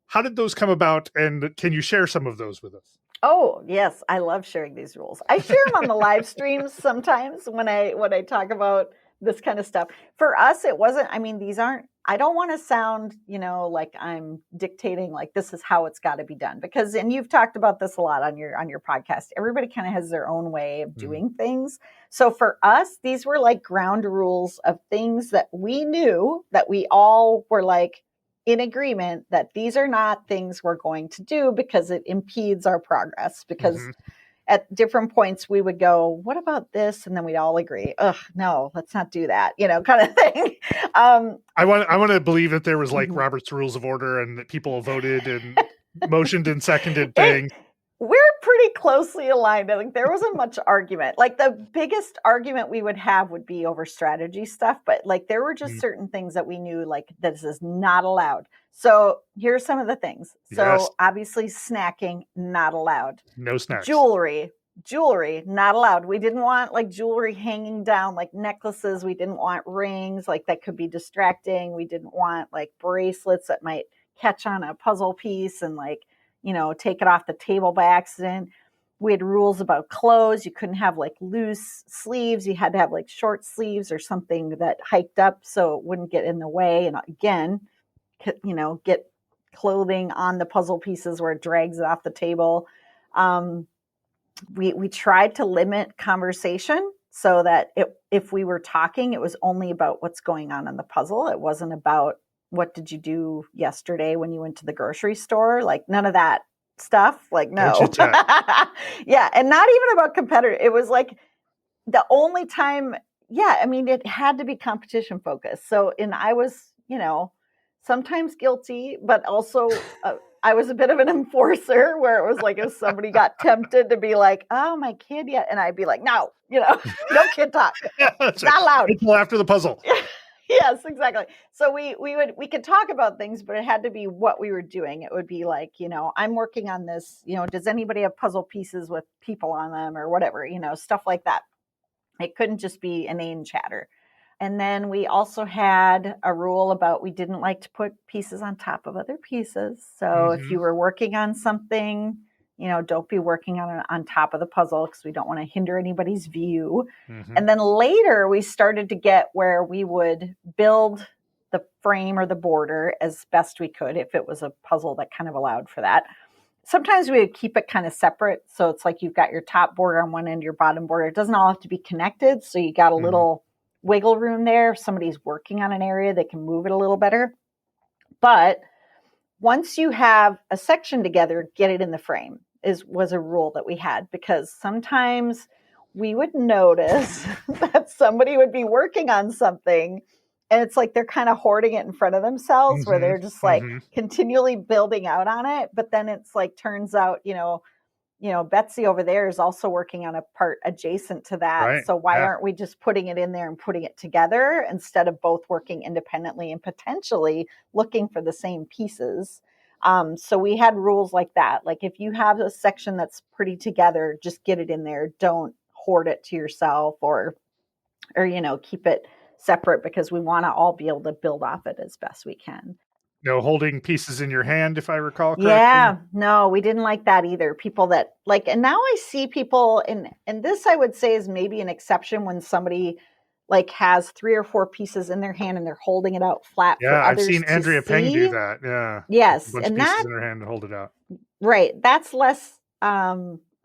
A: how did those come about? And can you share some of those with us?
B: Oh, yes. I love sharing these rules. I share them on the live streams sometimes when I talk about this kind of stuff. For us, it wasn't, I don't want to sound, like I'm dictating, like this is how it's got to be done, because, and you've talked about this a lot on your podcast, everybody kind of has their own way of doing things. So for us, these were like ground rules of things that we knew, that we all were like in agreement that these are not things we're going to do because it impedes our progress. Because at different points we would go, what about this? And then we'd all agree, no, let's not do that, kind of thing.
A: I want to believe that there was like Robert's Rules of Order, and that people voted and motioned and seconded things.
B: We're pretty closely aligned. I think there wasn't much argument. Like the biggest argument we would have would be over strategy stuff, but like there were just certain things that we knew, like this is not allowed. So here's some of the things. So obviously snacking, not allowed.
A: No snacks.
B: Jewelry, not allowed. We didn't want like jewelry hanging down, like necklaces. We didn't want rings, like that could be distracting. We didn't want like bracelets that might catch on a puzzle piece and like, take it off the table by accident. We had rules about clothes. You couldn't have like loose sleeves. You had to have like short sleeves or something that hiked up so it wouldn't get in the way. And again, get clothing on the puzzle pieces where it drags it off the table. We tried to limit conversation so that if we were talking, it was only about what's going on in the puzzle. It wasn't about what did you do yesterday when you went to the grocery store? Like none of that stuff. Like,
A: No
B: no.
A: chit chat.
B: Yeah. And not even about competitor. It was like the only time, yeah, I mean, it had to be competition focused. So, and I was, sometimes guilty, but also I was a bit of an enforcer where it was like if somebody got tempted to be like, oh, my kid yet. And I'd be like, no, no kid talk. It's not allowed.
A: Until after the puzzle.
B: Yes, exactly. So we could talk about things, but it had to be what we were doing. It would be like, I'm working on this, does anybody have puzzle pieces with people on them or whatever, stuff like that. It couldn't just be inane chatter. And then we also had a rule about we didn't like to put pieces on top of other pieces. So if you were working on something, don't be working on top of the puzzle because we don't want to hinder anybody's view. And then later we started to get where we would build the frame or the border as best we could if it was a puzzle that kind of allowed for that. Sometimes we would keep it kind of separate. So it's like you've got your top border on one end, your bottom border. It doesn't all have to be connected. So you got a little wiggle room there. If somebody's working on an area, they can move it a little better. But once you have a section together, get it in the frame was a rule that we had, because sometimes we would notice that somebody would be working on something and it's like they're kind of hoarding it in front of themselves where they're just like continually building out on it. But then it's like, turns out, Betsy over there is also working on a part adjacent to that.
A: Right.
B: So why aren't we just putting it in there and putting it together instead of both working independently and potentially looking for the same pieces? So we had rules like that. Like if you have a section that's pretty together, just get it in there. Don't hoard it to yourself or keep it separate, because we want to all be able to build off it as best we can.
A: No holding pieces in your hand, if I recall correctly.
B: Yeah, no, we didn't like that either. People that like, and now I see people and this I would say is maybe an exception when somebody like has 3 or 4 pieces in their hand and they're holding it out flat for others.
A: I've seen Andrea
B: to
A: Peng
B: see.
A: do that. Yeah.
B: Yes.
A: A bunch of pieces in her hand and hold it out.
B: Right. That's less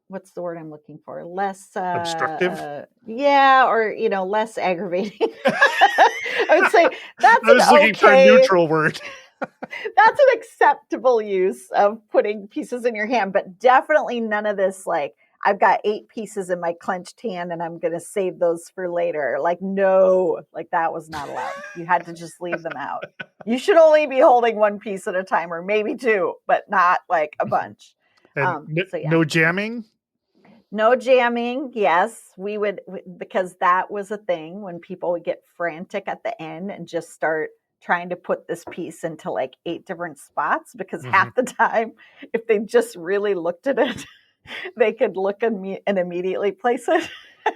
B: what's the word I'm looking for? Less
A: obstructive.
B: Or less aggravating. I would say that's
A: I was looking for a neutral word.
B: That's an acceptable use of putting pieces in your hand, but definitely none of this like I've got 8 pieces in my clenched hand and I'm going to save those for later. Like, no, like that was not allowed. You had to just leave them out. You should only be holding 1 piece at a time, or maybe 2, but not like a bunch.
A: And no jamming?
B: No jamming. Yes, we would, because that was a thing when people would get frantic at the end and just start trying to put this piece into like 8 different spots, because half the time, if they just really looked at it, they could look and immediately place it.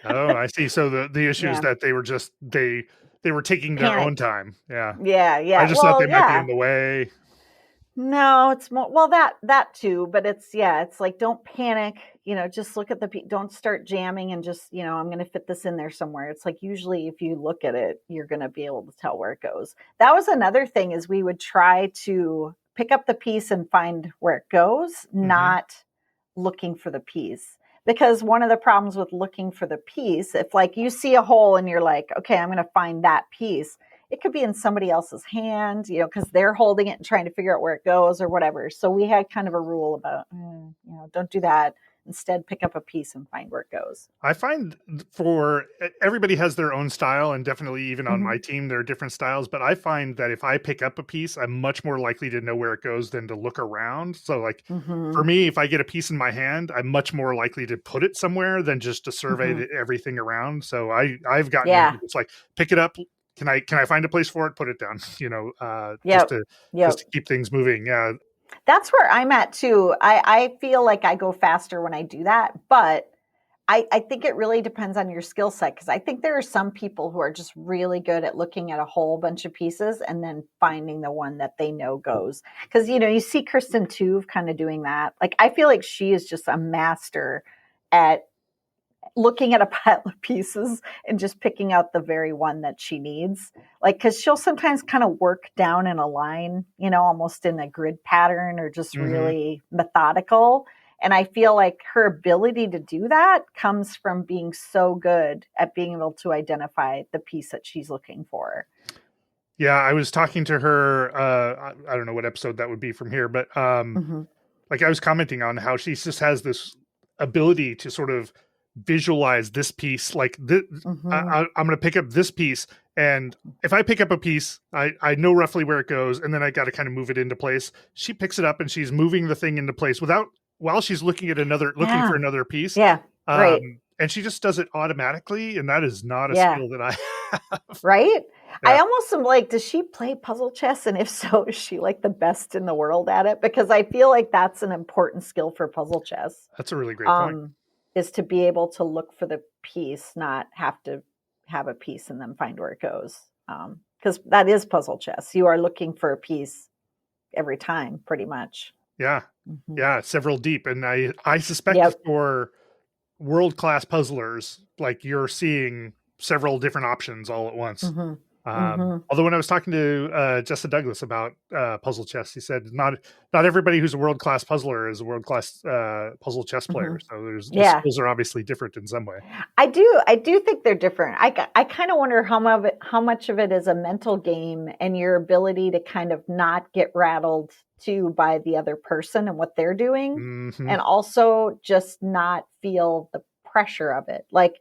A: Oh, I see. So the issue is that they were just, they were taking their own time. Yeah.
B: Yeah.
A: I just thought they might be in the way.
B: No, it's more, well, that too, but it's like, don't panic, just look at don't start jamming and just, I'm going to fit this in there somewhere. It's like, usually if you look at it, you're going to be able to tell where it goes. That was another thing, is we would try to pick up the piece and find where it goes, not looking for the piece. Because one of the problems with looking for the piece, if like you see a hole and you're like, okay, I'm going to find that piece, it could be in somebody else's hand, because they're holding it and trying to figure out where it goes or whatever. So we had kind of a rule about, don't do that. Instead, pick up a piece and find where it goes.
A: I find everybody has their own style, and definitely even on my team, there are different styles. But I find that if I pick up a piece, I'm much more likely to know where it goes than to look around. So like for me, if I get a piece in my hand, I'm much more likely to put it somewhere than just to survey everything around. So I've gotten it's like, pick it up. Can I find a place for it? Put it down, just to keep things moving. Yeah.
B: That's where I'm at too. I feel like I go faster when I do that, but I think it really depends on your skill set, because I think there are some people who are just really good at looking at a whole bunch of pieces and then finding the one that they know goes. Because, you see Kristen Tuve kind of doing that. Like, I feel like she is just a master at looking at a pile of pieces and just picking out the very one that she needs. Like, because she'll sometimes kind of work down in a line, almost in a grid pattern, or just really methodical. And I feel like her ability to do that comes from being so good at being able to identify the piece that she's looking for.
A: Yeah, I was talking to her. I don't know what episode that would be from here, but
B: Hmm.
A: like I was commenting on how she just has this ability to sort of visualize this piece. Like
B: Hmm.
A: I'm going to pick up this piece, and if I pick up a piece, I know roughly where it goes, and then I got to kind of move it into place. She picks it up and she's moving the thing into place without while she's looking for
B: Yeah.
A: another piece.
B: Yeah. Right.
A: And she just does it automatically, and that is not a
B: Yeah.
A: skill that I have.
B: Right? I
A: Yeah,
B: almost am like, does she play puzzle chess? And if so, is she like the best in the world at it? Because I feel like that's an important skill for puzzle chess,
A: that's a really great point.
B: um, is to be able to look for the piece, not have to have a piece and then find where it goes. Because that is puzzle chess. You are looking for a piece every time, pretty much.
A: Yeah,
B: Hmm.
A: yeah, several deep, and I suspect
B: Yep.
A: for world-class puzzlers, like you're seeing several different options all at once.
B: Hmm. Hmm.
A: Although when I was talking to Jessa Douglas about puzzle chess, he said not everybody who's a world-class puzzler is a world-class puzzle chess
B: Hmm.
A: player. So the
B: Yeah.
A: skills are obviously different in some way.
B: I do think they're different. I kind of wonder how much of it is a mental game and your ability to kind of not get rattled too by the other person and what they're doing,
A: Hmm.
B: and also just not feel the pressure of it. Like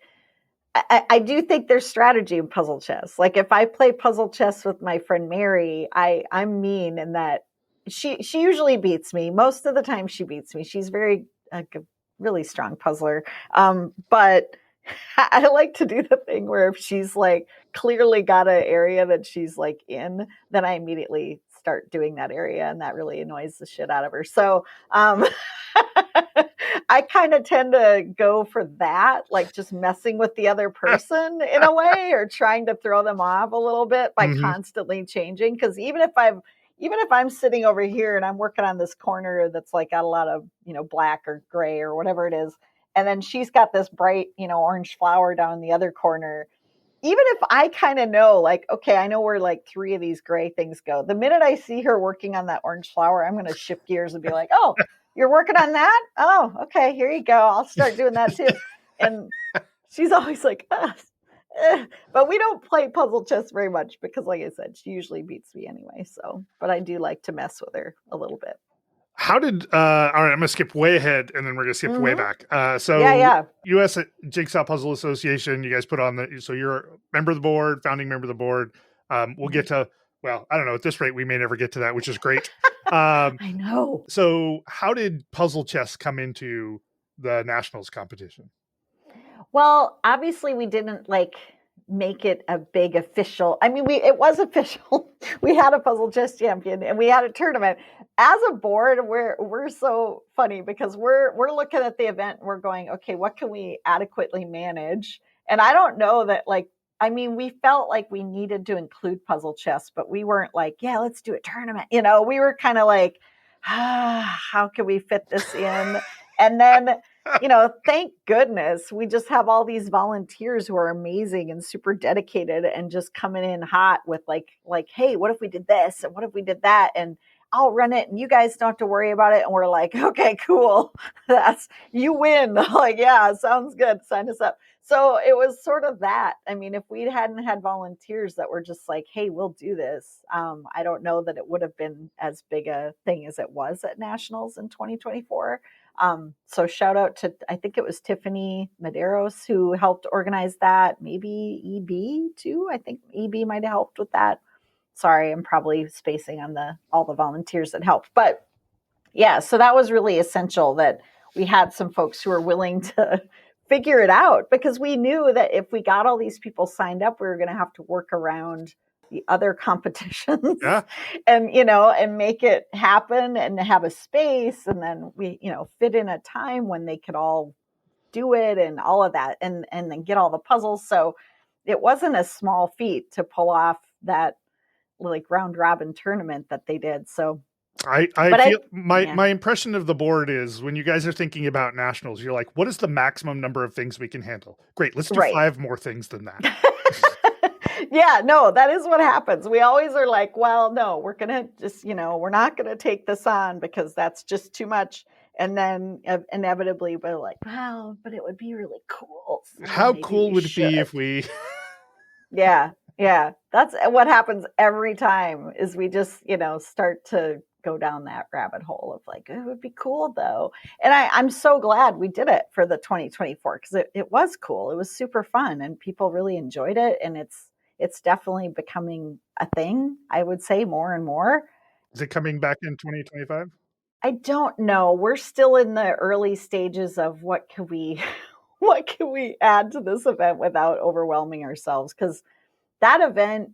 B: I do think there's strategy in puzzle chess. Like if I play puzzle chess with my friend Mary, I'm mean in that she usually beats me. Most of the time she beats me. She's very like a really strong puzzler. But I like to do the thing where if she's like clearly got an area that she's like in, then I immediately start doing that area, and that really annoys the shit out of her. So I kind of tend to go for that, like just messing with the other person in a way, or trying to throw them off a little bit by
A: Hmm.
B: constantly changing. Because even if I'm sitting over here and I'm working on this corner that's like got a lot of black or gray or whatever it is, and then she's got this bright orange flower down in the other corner. Even if I kind of know, like, okay, I know where like three of these gray things go. The minute I see her working on that orange flower, I'm going to shift gears and be like, oh, you're working on that? Oh, okay, here you go. I'll start doing that too. And she's always like, but we don't play puzzle chess very much because, like I said, she usually beats me anyway. So, but I do like to mess with her a little bit.
A: How did all right, I'm gonna skip way ahead and then we're gonna skip way
B: Hmm.
A: back.
B: Yeah,
A: So
B: yeah.
A: US Jigsaw Puzzle Association, you guys put on so you're a member of the board, founding member of the board. We'll
B: Hmm.
A: get to, well, I don't know, at this rate we may never get to that, which is great. um,
B: I know.
A: so how did puzzle chess come into the nationals competition?
B: Well, obviously we didn't like make it a big official. I mean, it was official. We had a puzzle chess champion and we had a tournament. As a board, we're so funny because we're looking at the event and we're going, okay, what can we adequately manage? And I don't know that like I mean, we felt like we needed to include puzzle chess, but we weren't like, yeah, let's do a tournament. We were kind of like, how can we fit this in? And then thank goodness we just have all these volunteers who are amazing and super dedicated and just coming in hot with like, hey, what if we did this and what if we did that? And I'll run it and you guys don't have to worry about it. And we're like, okay, cool. That's you win. Like, yeah, sounds good. Sign us up. So it was sort of that. I mean, if we hadn't had volunteers that were just like, hey, we'll do this, I don't know that it would have been as big a thing as it was at Nationals in 2024. So shout out to, I think it was Tiffany Medeiros who helped organize that. Maybe EB too. I think EB might have helped with that. Sorry, I'm probably spacing on all the volunteers that helped. But yeah, so that was really essential that we had some folks who were willing to figure it out because we knew that if we got all these people signed up, we were going to have to work around the other competitions
A: Yeah.
B: and make it happen and have a space. And then we, fit in a time when they could all do it and all of that and then get all the puzzles. So it wasn't a small feat to pull off that like round robin tournament that they did. So
A: I
B: but
A: feel
B: yeah.
A: my impression of the board is when you guys are thinking about nationals, you're like, what is the maximum number of things we can handle? Great, let's do
B: Right.
A: 5 more things than that.
B: Yeah, no, that is what happens. We always are like, well, no, we're going to just, we're not going to take this on because that's just too much. And then inevitably we're like, well, but it would be really cool. So
A: How
B: maybe
A: cool
B: we
A: would it be
B: should.
A: if we
B: Yeah. Yeah, that's what happens every time is we just, start to go down that rabbit hole of like, it would be cool though. And I'm so glad we did it for the 2024 because it was cool. It was super fun and people really enjoyed it. And it's definitely becoming a thing, I would say, more and more.
A: Is it coming back in 2025?
B: I don't know. We're still in the early stages of what can we what can we add to this event without overwhelming ourselves, because that event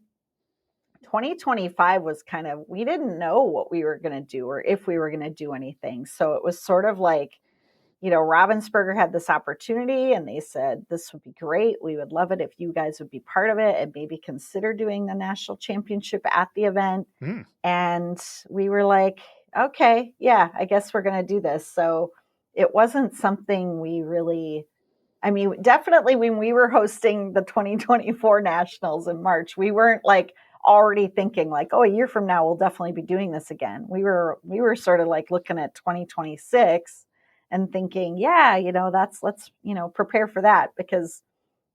B: 2025 was kind of, we didn't know what we were going to do or if we were going to do anything. So it was sort of like, Ravensburger had this opportunity and they said, this would be great. We would love it if you guys would be part of it and maybe consider doing the national championship at the event. And we were like, okay, yeah, I guess we're going to do this. So it wasn't something we really, definitely when we were hosting the 2024 nationals in March, we weren't like already thinking like, oh, a year from now, we'll definitely be doing this again. We were sort of like looking at 2026 and thinking, yeah, let's prepare for that, because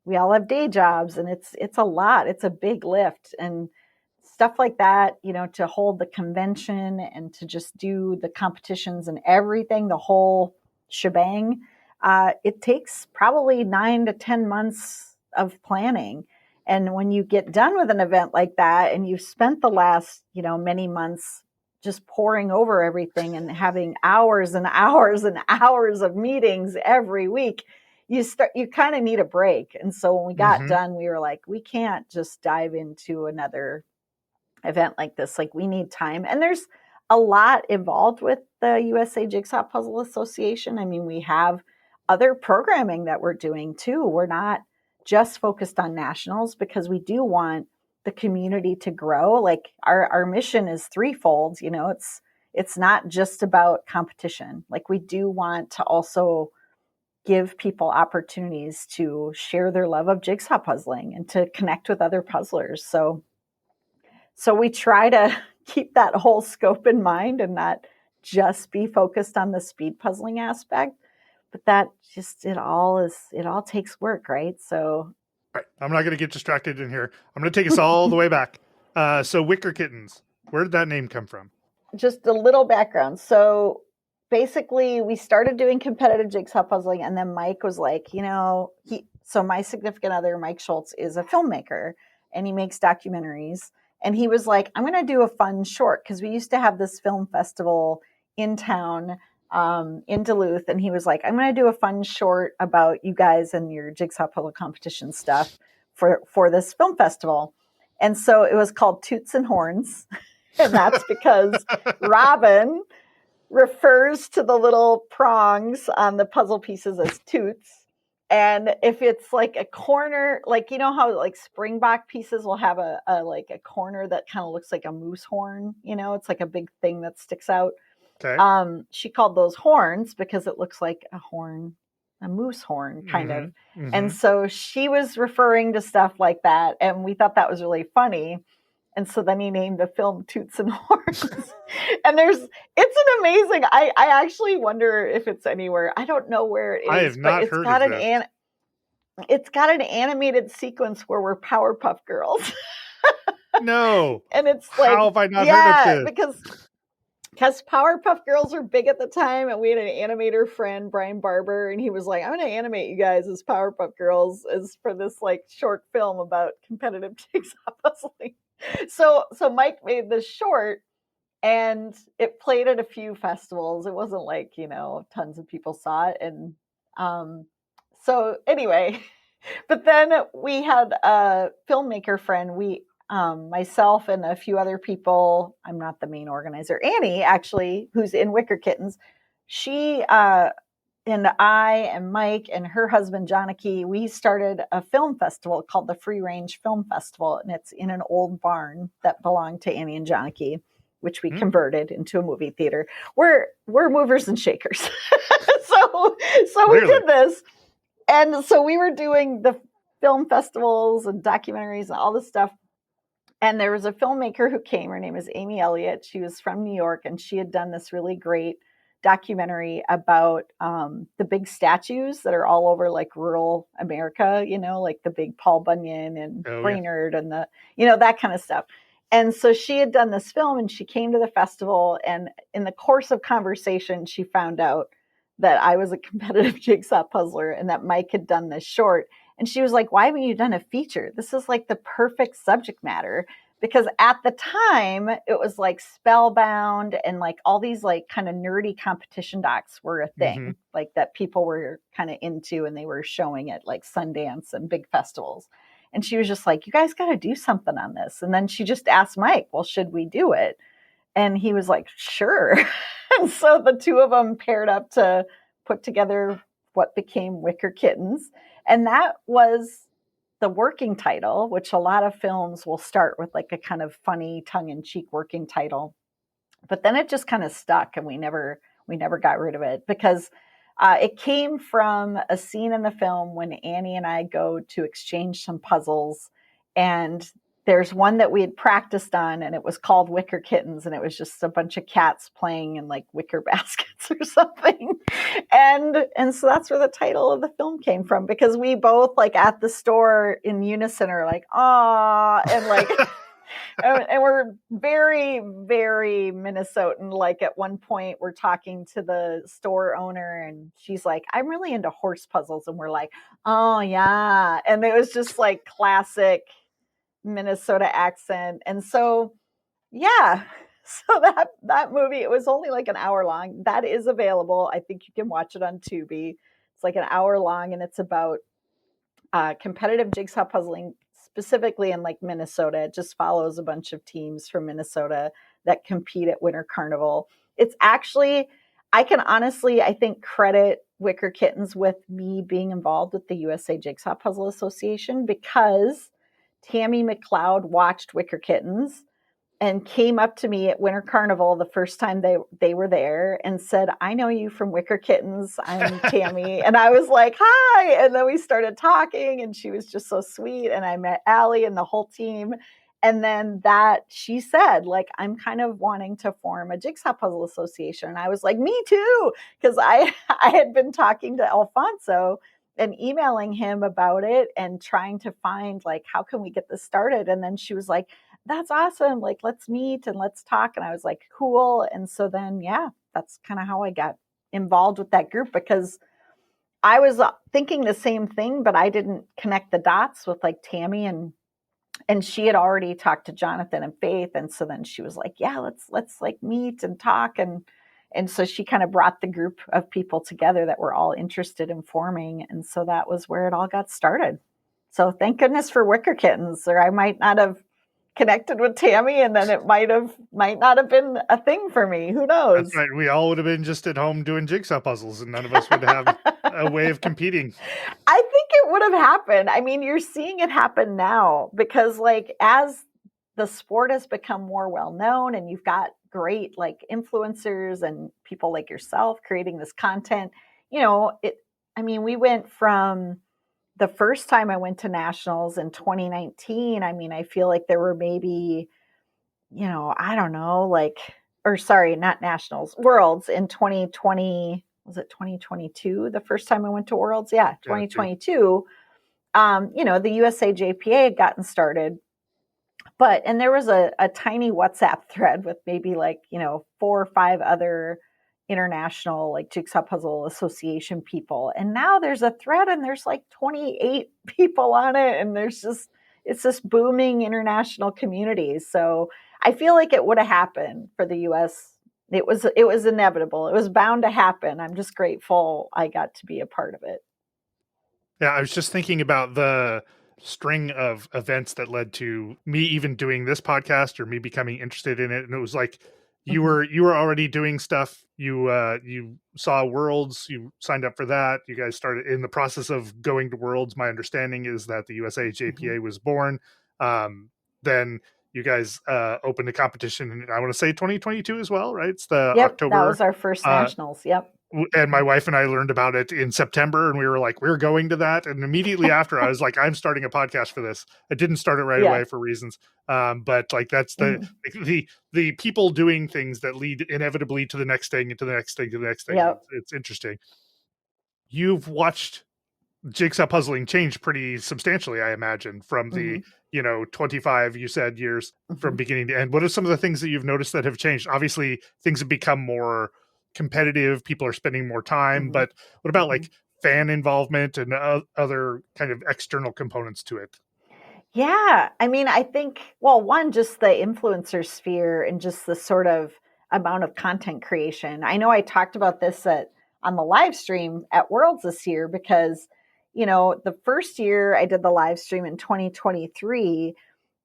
B: we all have day jobs and it's a lot. It's a big lift and stuff like that, to hold the convention and to just do the competitions and everything, the whole shebang. It takes probably 9 to 10 months of planning. And when you get done with an event like that and you've spent the last, many months just poring over everything and having hours and hours and hours of meetings every week, you kind of need a break. And so when we got done, we were like, we can't just dive into another event like this. Like, we need time. And there's a lot involved with the USA Jigsaw Puzzle Association. We have other programming that we're doing too. We're not just focused on nationals because we do want the community to grow. Like, our mission is threefold. It's not just about competition. Like, we do want to also give people opportunities to share their love of jigsaw puzzling and to connect with other puzzlers. So we try to keep that whole scope in mind and not just be focused on the speed puzzling aspect, but that just, it all takes work, right? So.
A: Right. I'm not going to get distracted in here. I'm going to take us all the way back. So Wicker Kittens, where did that name come from?
B: Just a little background. So basically we started doing competitive jigsaw puzzling, and then Mike was like, so my significant other, Mike Schultz, is a filmmaker and he makes documentaries. And he was like, I'm going to do a fun short, because we used to have this film festival in town, in Duluth. And he was like, I'm going to do a fun short about you guys and your jigsaw puzzle competition stuff for this film festival. And so it was called Toots and Horns. And that's because Robin refers to the little prongs on the puzzle pieces as toots. And if it's like a corner, like, how like Springbok pieces will have a corner that kind of looks like a moose horn, it's like a big thing that sticks out.
A: Okay.
B: She called those horns because it looks like a horn, a moose horn kind of. And so she was referring to stuff like that. And we thought that was really funny. And so then he named the film Toots and Horns. And it's an amazing, I actually wonder if it's anywhere. I don't know where it is.
A: I have not heard of that.
B: It's got an animated sequence where we're Powerpuff Girls.
A: No.
B: And it's like,
A: how have I not heard of
B: this? Because Powerpuff Girls were big at the time, and we had an animator friend, Brian Barber, and he was like, I'm going to animate you guys as Powerpuff Girls as for this like short film about competitive jigsaw puzzling. So Mike made this short, and it played at a few festivals. It wasn't like, tons of people saw it. And so anyway, but then we had a filmmaker friend, myself and a few other people. I'm not the main organizer. Annie, actually, who's in Wicker Kittens, she and I and Mike and her husband, Johnny, we started a film festival called the Free Range Film Festival. And it's in an old barn that belonged to Annie and Johnny, which we converted into a movie theater. We're movers and shakers. so we did this. And so we were doing the film festivals and documentaries and all this stuff. And there was a filmmaker who came. Her name is Amy Elliott. She was from New York, and she had done this really great documentary about the big statues that are all over like rural America, like the big Paul Bunyan and
A: Oh yeah.
B: Brainerd and that kind of stuff. And so she had done this film and she came to the festival, and in the course of conversation, she found out that I was a competitive jigsaw puzzler and that Mike had done this short. And she was like, why haven't you done a feature? This is like the perfect subject matter. Because at the time, it was like Spellbound and like all these like kind of nerdy competition docs were a thing, like that people were kind of into, and they were showing it like Sundance and big festivals. And she was just like, you guys got to do something on this. And then she just asked Mike, well, should we do it? And he was like, sure. And so the two of them paired up to put together what became Wicker Kittens. And that was the working title, which a lot of films will start with like a kind of funny tongue-in-cheek working title. But then it just kind of stuck, and we never got rid of it, because it came from a scene in the film when Annie and I go to exchange some puzzles, and there's one that we had practiced on, and it was called Wicker Kittens, and it was just a bunch of cats playing in like wicker baskets or something. And so that's where the title of the film came from, because we both like at the store in unison are like, "Aw," and like and we're very, very Minnesotan. Like at one point we're talking to the store owner and she's like, I'm really into horse puzzles. And we're like, oh yeah. And it was just like classic Minnesota accent. And so, yeah. So that movie, it was only like an hour long. That is available. I think you can watch it on Tubi. It's like an hour long, and it's about competitive jigsaw puzzling, specifically in like Minnesota. It just follows a bunch of teams from Minnesota that compete at Winter Carnival. It's actually, I can honestly, I think, credit Wicker Kittens with me being involved with the USA Jigsaw Puzzle Association, because Tammy McLeod watched Wicker Kittens and came up to me at Winter Carnival the first time they were there and said, I know you from Wicker Kittens. I'm Tammy. And I was like, hi. And then we started talking, and she was just so sweet. And I met Allie and the whole team. And then that she said, like, I'm kind of wanting to form a jigsaw puzzle association. And I was like, me too. Because I had been talking to Alfonso and emailing him about it and trying to find like, how can we get this started? And then she was like, that's awesome. Like, let's meet and let's talk. And I was like, cool. And so then, yeah, that's kind of how I got involved with that group, because I was thinking the same thing, but I didn't connect the dots with like Tammy, and she had already talked to Jonathan and Faith. And so then she was like, yeah, let's like meet and talk. And so she kind of brought the group of people together that were all interested in forming. And so that was where it all got started. So thank goodness for Wicker Kittens, or I might not have connected with Tammy, and then it might not have been a thing for me. Who knows?
A: That's right. We all would have been just at home doing jigsaw puzzles, and none of us would have a way of competing.
B: I think it would have happened. I mean, you're seeing it happen now, because like as the sport has become more well known, and you've got great like influencers and people like yourself creating this content, I mean, we went from the first time I went to nationals in 2019, I mean, I feel like there were maybe, I don't know, not nationals, worlds in 2020. Was it 2022? The first time I went to worlds? Yeah, 2022. The USA JPA had gotten started, and there was a tiny WhatsApp thread with maybe 4 or 5 other international like Jigsaw Puzzle Association people. And now there's a thread and there's like 28 people on it. And it's this booming international community. So I feel like it would have happened for the US. It was inevitable. It was bound to happen. I'm just grateful I got to be a part of it.
A: Yeah, I was just thinking about the string of events that led to me even doing this podcast or me becoming interested in it. And it was like, you were already doing stuff. You saw Worlds. You signed up for that. You guys started in the process of going to Worlds. My understanding is that the USA JPA was born. Then you guys opened a competition, and I want to say 2022 as well, right? It's the October.
B: That was our first nationals. Yep.
A: And my wife and I learned about it in September, and we were like, we're going to that. And immediately after, I was like, I'm starting a podcast for this. I didn't start it right
B: Yeah.
A: away for reasons. But like, that's
B: Mhm.
A: the people doing things that lead inevitably to the next thing and to the next thing, to the next thing.
B: Yep.
A: It's interesting. You've watched jigsaw puzzling change pretty substantially, I imagine, from the,
B: Mhm.
A: 25, you said, years from
B: Mhm.
A: beginning to end. What are some of the things that you've noticed that have changed? Obviously, things have become more competitive. People are spending more time,
B: Mhm.
A: but what about
B: Mhm.
A: like fan involvement and other kind of external components to it?
B: Yeah. I mean, I think, well, one, just the influencer sphere and just the sort of amount of content creation. I know I talked about this on the live stream at Worlds this year because, the first year I did the live stream in 2023,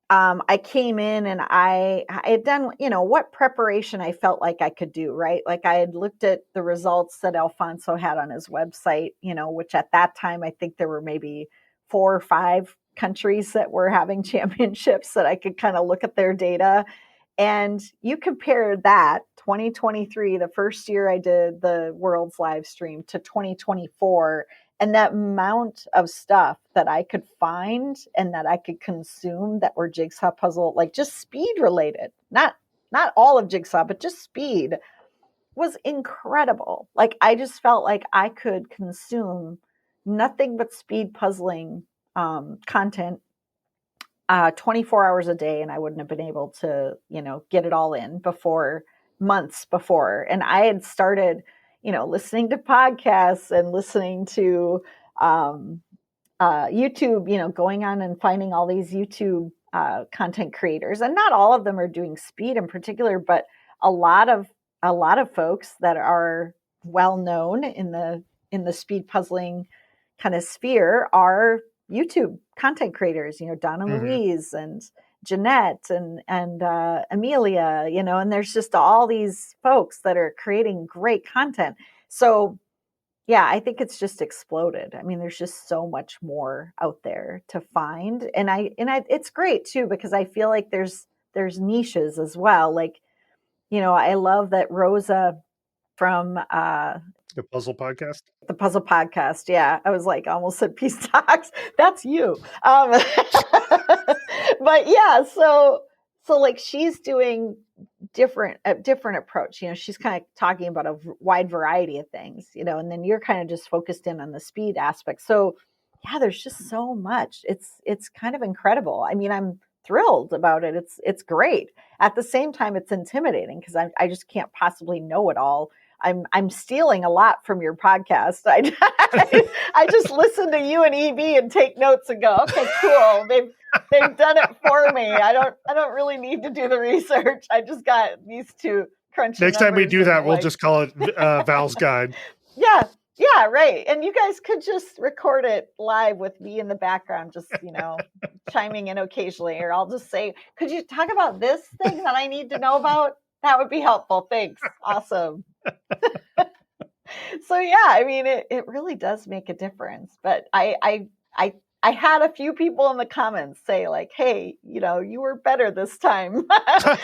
B: I came in and I had done, what preparation I felt like I could do, right? Like I had looked at the results that Alfonso had on his website, which at that time, I think there were maybe 4 or 5 countries that were having championships that I could kind of look at their data. And you compare that 2023, the first year I did the World's live stream, to 2024, and that amount of stuff that I could find and that I could consume that were jigsaw puzzle, like just speed related, not all of jigsaw, but just speed, was incredible. Like I just felt like I could consume nothing but speed puzzling content 24 hours a day, and I wouldn't have been able to, get it all in before, months before. And I had started, listening to podcasts and listening to um, YouTube, going on and finding all these YouTube content creators. And not all of them are doing speed in particular, but a lot of folks that are well known in the speed puzzling kind of sphere are YouTube content creators, Donna
A: Hmm.
B: Louise and Jeanette and Amelia, and there's just all these folks that are creating great content. So yeah, I think it's just exploded. I mean, there's just so much more out there to find. And it's great too, because I feel like there's niches as well. Like, I love that Rosa from
A: The puzzle podcast.
B: the Puzzle Podcast. Yeah, I was like, almost said Peace Talks. That's you. But yeah, so like she's doing a different approach. She's kind of talking about a wide variety of things. And then you're kind of just focused in on the speed aspect. So yeah, there's just so much. It's kind of incredible. I mean, I'm thrilled about it. It's great. At the same time, it's intimidating because I just can't possibly know it all. I'm stealing a lot from your podcast. I just listen to you and EB and take notes and go, okay, cool. They've done it for me. I don't really need to do the research. I just got these two crunching
A: Next time we
B: numbers
A: do that,
B: and
A: we'll
B: like,
A: just call it Val's Guide.
B: yeah, yeah, right. And you guys could just record it live with me in the background, just chiming in occasionally, or I'll just say, could you talk about this thing that I need to know about? That would be helpful. Thanks. Awesome. So yeah, I mean, it really does make a difference. But I had a few people in the comments say like, hey, you were better this time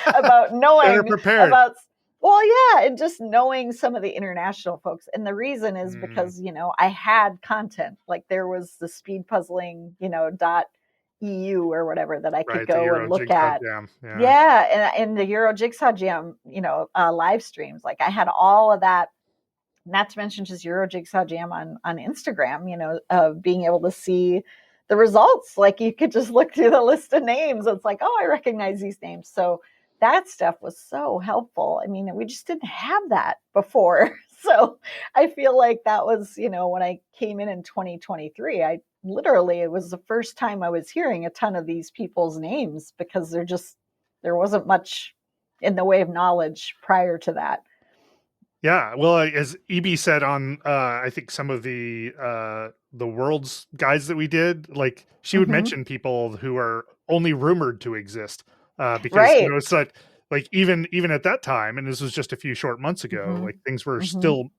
B: about
A: Better
B: knowing
A: prepared.
B: about, well, yeah, and just knowing some of the international folks. And the reason is because, I had content, like there was the speed puzzling, .eu or whatever that I could
A: Right, the
B: go
A: Euro
B: and look
A: Jigsaw
B: at.
A: Jam. Yeah.
B: Yeah, and the Euro Jigsaw Jam, live streams. Like I had all of that, not to mention just Euro Jigsaw Jam on Instagram, of being able to see the results. Like you could just look through the list of names. It's like, oh, I recognize these names. So that stuff was so helpful. I mean, we just didn't have that before. So I feel like that was, when I came in 2023, it was the first time I was hearing a ton of these people's names because there wasn't much in the way of knowledge prior to that.
A: Yeah, well, as EB said on, I think some of the world's guides that we did, like she would
B: Mm-hmm.
A: mention people who are only rumored to exist, because
B: Right.
A: it's like even at that time, and this was just a few short months ago,
B: Mm-hmm.
A: like things were
B: Mm-hmm.
A: still,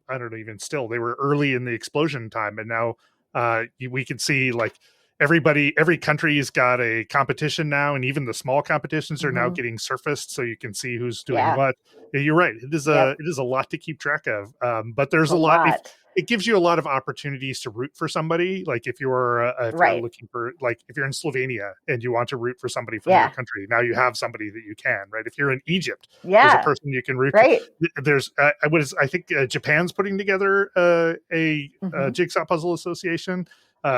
A: I don't know, even still, they were early in the explosion time, and now we can see like every country's got a competition now, and even the small competitions are now
B: Mhm.
A: getting surfaced, so you can see who's doing
B: Yeah.
A: what. Yeah, you're right.
B: Yep.
A: It is a lot to keep track of. But there's
B: A
A: a lot. If
B: lot.
A: it gives you a lot of opportunities to root for somebody, like if you're
B: Right.
A: looking for, like if you're in Slovenia and you want to root for somebody from their
B: Yeah.
A: country, now you have somebody that you can, right? If you're in Egypt, there's a
B: Yeah.
A: person you can root for.
B: Right.
A: There's I think Japan's putting together a
B: Mhm.
A: jigsaw puzzle association.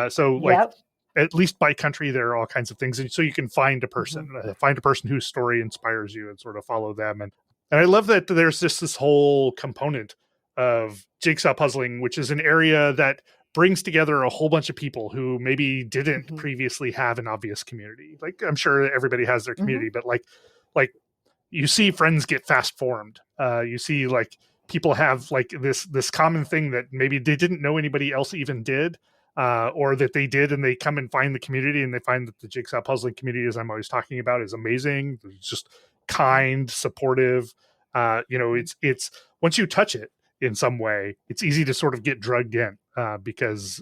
A: So like
B: Yep.
A: at least by country, there are all kinds of things, and so you can
B: Mhm.
A: find a person whose story inspires you, and sort of follow them. And I love that there's just this whole component of jigsaw puzzling, which is an area that brings together a whole bunch of people who maybe didn't
B: Mhm.
A: previously have an obvious community. Like I'm sure everybody has their
B: Mhm.
A: community, but like you see friends get fast formed. You see like people have like this common thing that maybe they didn't know anybody else even did, or that they did, and they come and find the community, and they find that the jigsaw puzzling community, as I'm always talking about, is amazing. It's just
B: Mhm.
A: kind, supportive. It's once you touch it in some way, it's easy to sort of get drugged in, because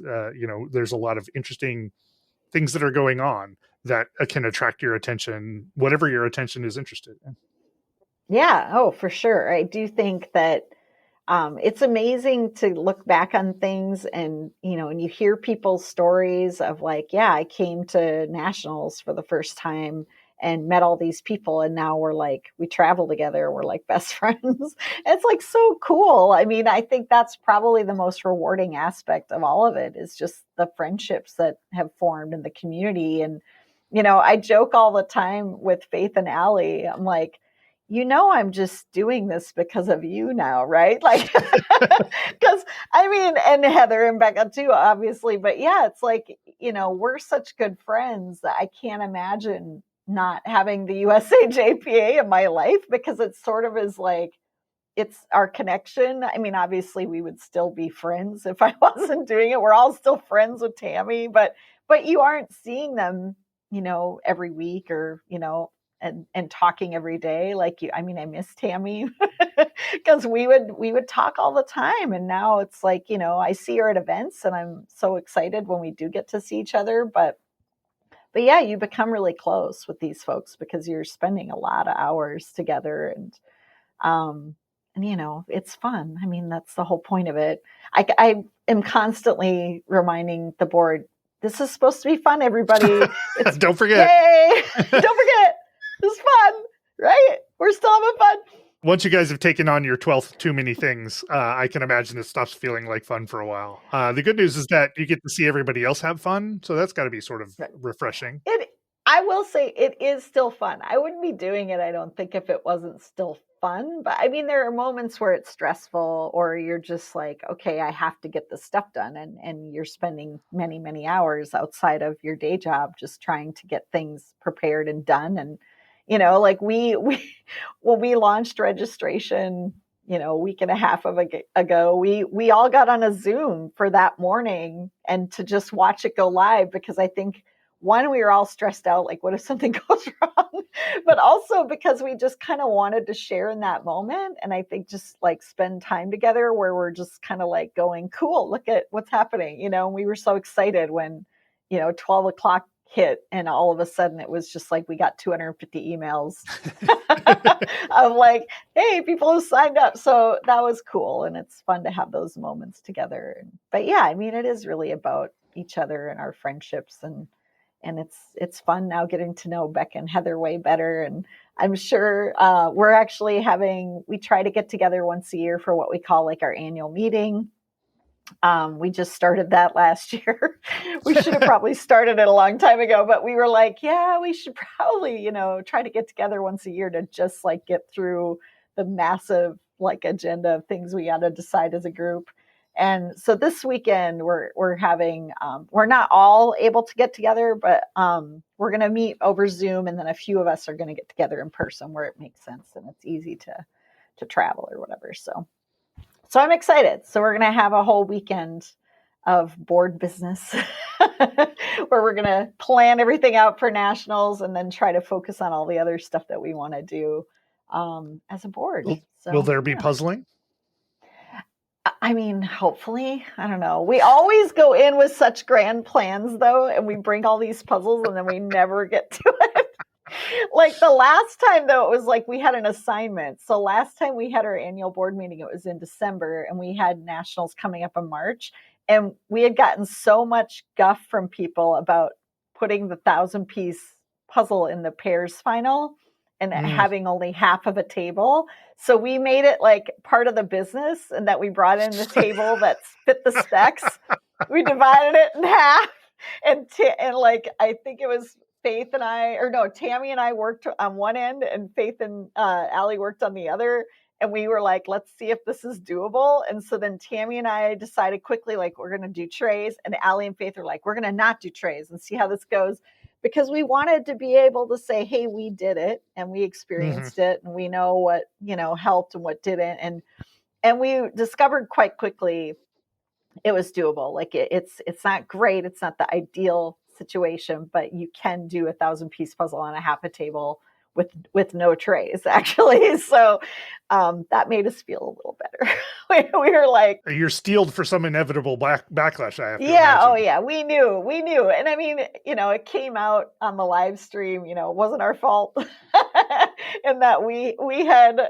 A: there's a lot of interesting things that are going on that can attract your attention, whatever your attention is interested in.
B: Yeah. Oh, for sure. I do think that it's amazing to look back on things and, and you hear people's stories of like, yeah, I came to nationals for the first time and met all these people. And now we travel together. We're like best friends. It's like so cool. I mean, I think that's probably the most rewarding aspect of all of it is just the friendships that have formed in the community. And, I joke all the time with Faith and Allie. I'm like, I'm just doing this because of you now, right? Like, because I mean, and Heather and Becca too, obviously. But yeah, it's like, we're such good friends that I can't imagine not having the USA JPA in my life because it sort of is like, it's our connection. I mean, obviously we would still be friends if I wasn't doing it. We're all still friends with Tammy, but you aren't seeing them, every week or, and talking every day like you. I mean, I miss Tammy because we would talk all the time, and now it's like, I see her at events and I'm so excited when we do get to see each other, but yeah, you become really close with these folks because you're spending a lot of hours together, um, and it's fun. I mean, that's the whole point of it. I am constantly reminding the board, this is supposed to be fun, everybody. It's
A: Don't forget.
B: yay! Don't forget, it's fun, right? We're still having fun.
A: Once you guys have taken on your 12th too many things, I can imagine it stops feeling like fun for a while. The good news is that you get to see everybody else have fun, so that's got to be sort of refreshing.
B: I will say it is still fun. I wouldn't be doing it, I don't think, if it wasn't still fun. But I mean, there are moments where it's stressful or you're just like, okay, I have to get this stuff done. And you're spending many, many hours outside of your day job just trying to get things prepared and done. And, like we when we launched registration, a week and a half ago, we all got on a Zoom for that morning and to just watch it go live because I think one, we were all stressed out, like, what if something goes wrong? But also because we just kind of wanted to share in that moment. And I think just like spend time together where we're just kind of like going, cool, look at what's happening. And we were so excited when, 12 o'clock hit and all of a sudden it was just like we got 250 emails of like, hey, people have signed up. So that was cool. And it's fun to have those moments together. But yeah, I mean, it is really about each other and our friendships and it's fun now getting to know Beck and Heather way better. And I'm sure we try to get together once a year for what we call like our annual meeting. We just started that last year. We should have probably started it a long time ago, but we were like, yeah, we should probably, try to get together once a year to just like get through the massive like agenda of things we got to decide as a group. And so this weekend we're having we're not all able to get together, but we're going to meet over Zoom, and then a few of us are going to get together in person where it makes sense and it's easy to travel or whatever. So I'm excited. So we're going to have a whole weekend of board business where we're going to plan everything out for nationals and then try to focus on all the other stuff that we want to do as a board.
A: Will
B: So
A: there be
B: yeah.
A: puzzling?
B: I mean, hopefully, I don't know. We always go in with such grand plans though, and we bring all these puzzles and then we never get to it. Like the last time though, it was like we had an assignment. So last time we had our annual board meeting, it was in December, and we had nationals coming up in March. And we had gotten so much guff from people about putting the 1,000-piece puzzle in the pairs final and having only half of a table. So we made it like part of the business, and that we brought in the table that fit the specs. We divided it in half, and like I think it was Faith and I, or no, Tammy and I worked on one end, and Faith and Allie worked on the other. And we were like, let's see if this is doable. And so then Tammy and I decided quickly, like, we're going to do trays. And Allie and Faith are like, we're going to not do trays and see how this goes. Because we wanted to be able to say, hey, we did it and we experienced it, and we know what, helped and what didn't. And we discovered quite quickly it was doable. Like it's not great. It's not the ideal situation, but you can do a 1,000-piece puzzle on a half a table with no trays, actually. So that made us feel a little better. we were like,
A: you're steeled for some inevitable backlash. I have to
B: yeah.
A: imagine.
B: Oh yeah. We knew. And I mean, it came out on the live stream, it wasn't our fault. And that we had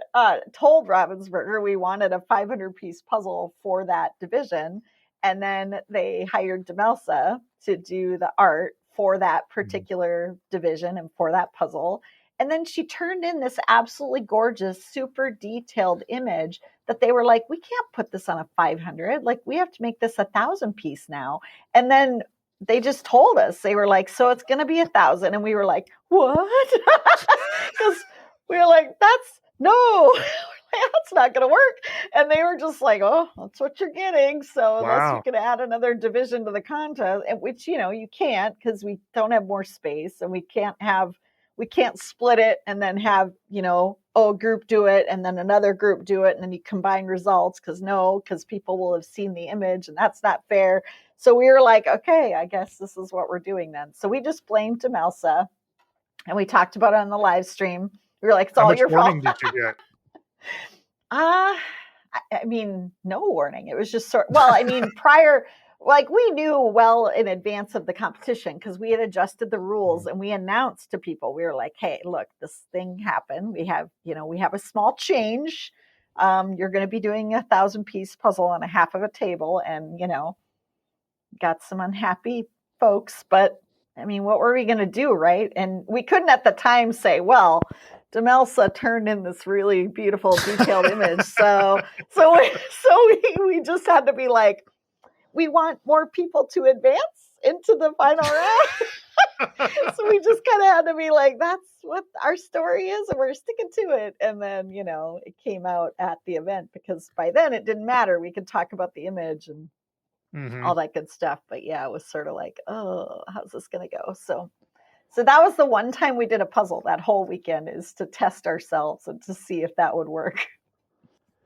B: told Ravensburger we wanted a 500-piece puzzle for that division. And then they hired Demelsa to do the art for that particular division and for that puzzle. And then she turned in this absolutely gorgeous, super detailed image that they were like, we can't put this on a 500. Like, we have to make this 1,000-piece now. And then they just told us, they were like, so it's going to be 1,000. And we were like, what? Because we were like, no, that's not going to work. And they were just like, oh, that's what you're getting. So unless you can add another division to the contest, which, you can't, because we don't have more space, and we can't split it and then have, a group do it and then another group do it, and then you combine results, because people will have seen the image, and that's not fair. So we were like, okay, I guess this is what we're doing then. So we just blamed Demelsa, and we talked about it on the live stream. We were like, it's all your fault. How much
A: warning did you get?
B: I mean, no warning. It was just prior, like we knew well in advance of the competition, because we had adjusted the rules and we announced to people. We were like, hey, look, this thing happened. We have a small change. You're going to be doing a 1,000-piece puzzle on a half of a table, and, got some unhappy folks, but I mean, what were we going to do, right? And we couldn't at the time say, well, Demelsa turned in this really beautiful, detailed image. So we just had to be like, we want more people to advance into the final round. So we just kind of had to be like, that's what our story is, and we're sticking to it. And then, it came out at the event, because by then it didn't matter. We could talk about the image and all that good stuff. But yeah, it was sort of like, oh, how's this going to go? So that was the one time we did a puzzle that whole weekend, is to test ourselves and to see if that would work.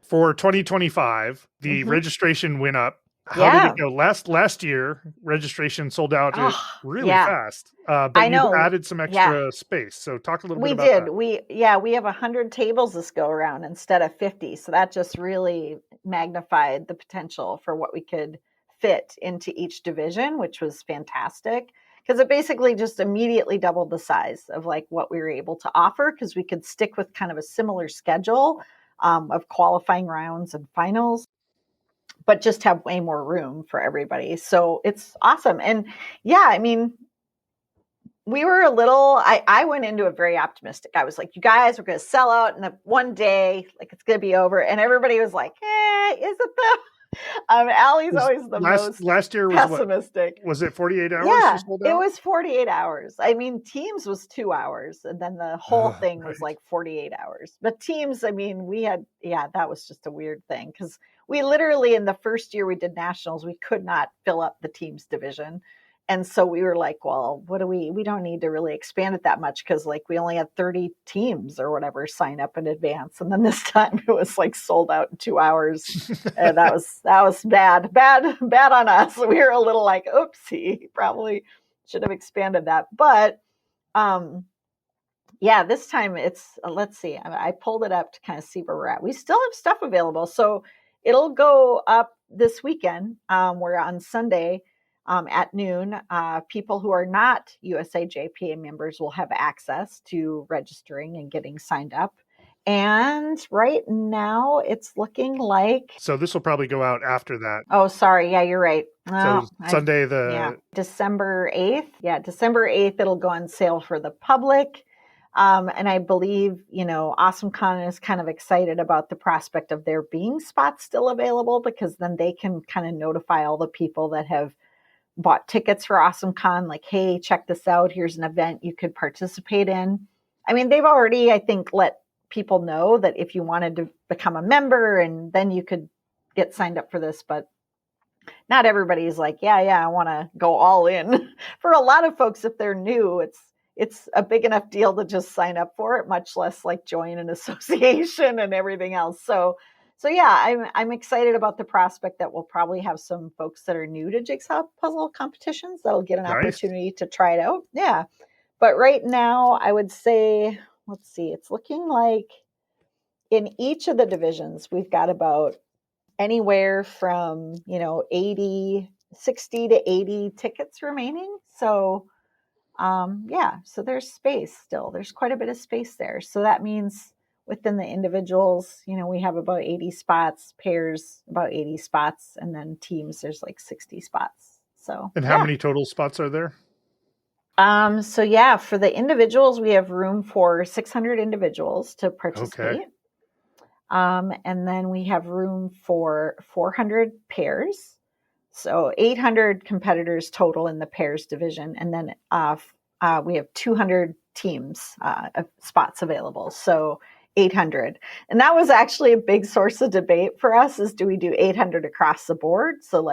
A: For 2025, the registration went up. How did it go? Last year, registration sold out really fast. But
B: I know.
A: You added some extra space. So talk a little bit about that.
B: We have 100 tables this go around instead of 50. So that just really magnified the potential for what we could fit into each division, which was fantastic, because it basically just immediately doubled the size of like what we were able to offer, because we could stick with kind of a similar schedule of qualifying rounds and finals, but just have way more room for everybody. So it's awesome. And yeah, I mean, we were I went into it very optimistic. I was like, you guys, we're going to sell out in one day, like it's going to be over. And everybody was like, is it though? Allie's always the most
A: last year was
B: pessimistic.
A: Was it 48 hours?
B: Yeah, it was 48 hours. I mean, teams was 2 hours, and then the whole thing was like 48 hours. But teams, I mean, that was just a weird thing, because we literally, in the first year we did nationals, we could not fill up the teams division. And so we were like, well, we don't need to really expand it that much, because like we only had 30 teams or whatever sign up in advance. And then this time it was like sold out in 2 hours. And that was bad on us. We were a little like, oopsie, probably should have expanded that. But this time it's, let's see, I pulled it up to kind of see where we're at. We still have stuff available. So it'll go up this weekend. Where on Sunday at noon, people who are not USA JPA members will have access to registering and getting signed up. And right now it's looking like,
A: So this will probably go out after that.
B: oh, sorry. Yeah, you're right.
A: So
B: Oh,
A: Sunday
B: December 8th. Yeah, December 8th, it'll go on sale for the public. And I believe, AwesomeCon is kind of excited about the prospect of there being spots still available, because then they can kind of notify all the people that have bought tickets for AwesomeCon, like, hey, check this out. Here's an event you could participate in. I mean, they've already, I think, let people know that if you wanted to become a member, and then you could get signed up for this, but not everybody's like, yeah, I want to go all in. For a lot of folks, if they're new, it's a big enough deal to just sign up for it, much less like join an association and everything else. So yeah, I'm excited about the prospect that we'll probably have some folks that are new to jigsaw puzzle competitions that'll get an opportunity to try it out. Yeah. But right now, I would say, let's see, it's looking like in each of the divisions, we've got about anywhere from, 60 to 80 tickets remaining. So, so there's space still. There's quite a bit of space there. So that means within the individuals, we have about 80 spots, pairs about 80 spots, and then teams, there's like 60 spots. So,
A: and how many total spots are there?
B: For the individuals, we have room for 600 individuals to participate.
A: Okay.
B: And then we have room for 400 pairs. So 800 competitors total in the pairs division. And then we have 200 teams spots available. So 800. And that was actually a big source of debate for us, is do we do 800 across the board? So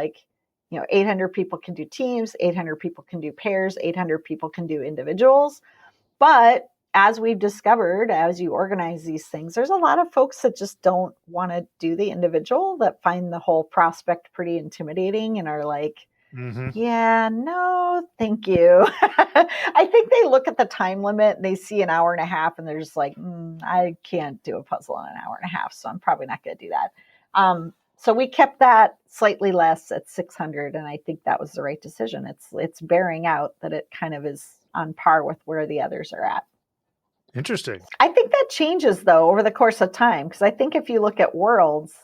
B: 800 people can do teams, 800 people can do pairs, 800 people can do individuals. But as we've discovered, as you organize these things, there's a lot of folks that just don't want to do the individual, that find the whole prospect pretty intimidating and are like, yeah, no, thank you. I think they look at the time limit and they see an hour and a half and they're just like, I can't do a puzzle in an hour and a half, so I'm probably not going to do that. So we kept that slightly less at 600, and I think that was the right decision. It's bearing out that it kind of is on par with where the others are at.
A: Interesting.
B: I think that changes, though, over the course of time, because I think if you look at Worlds,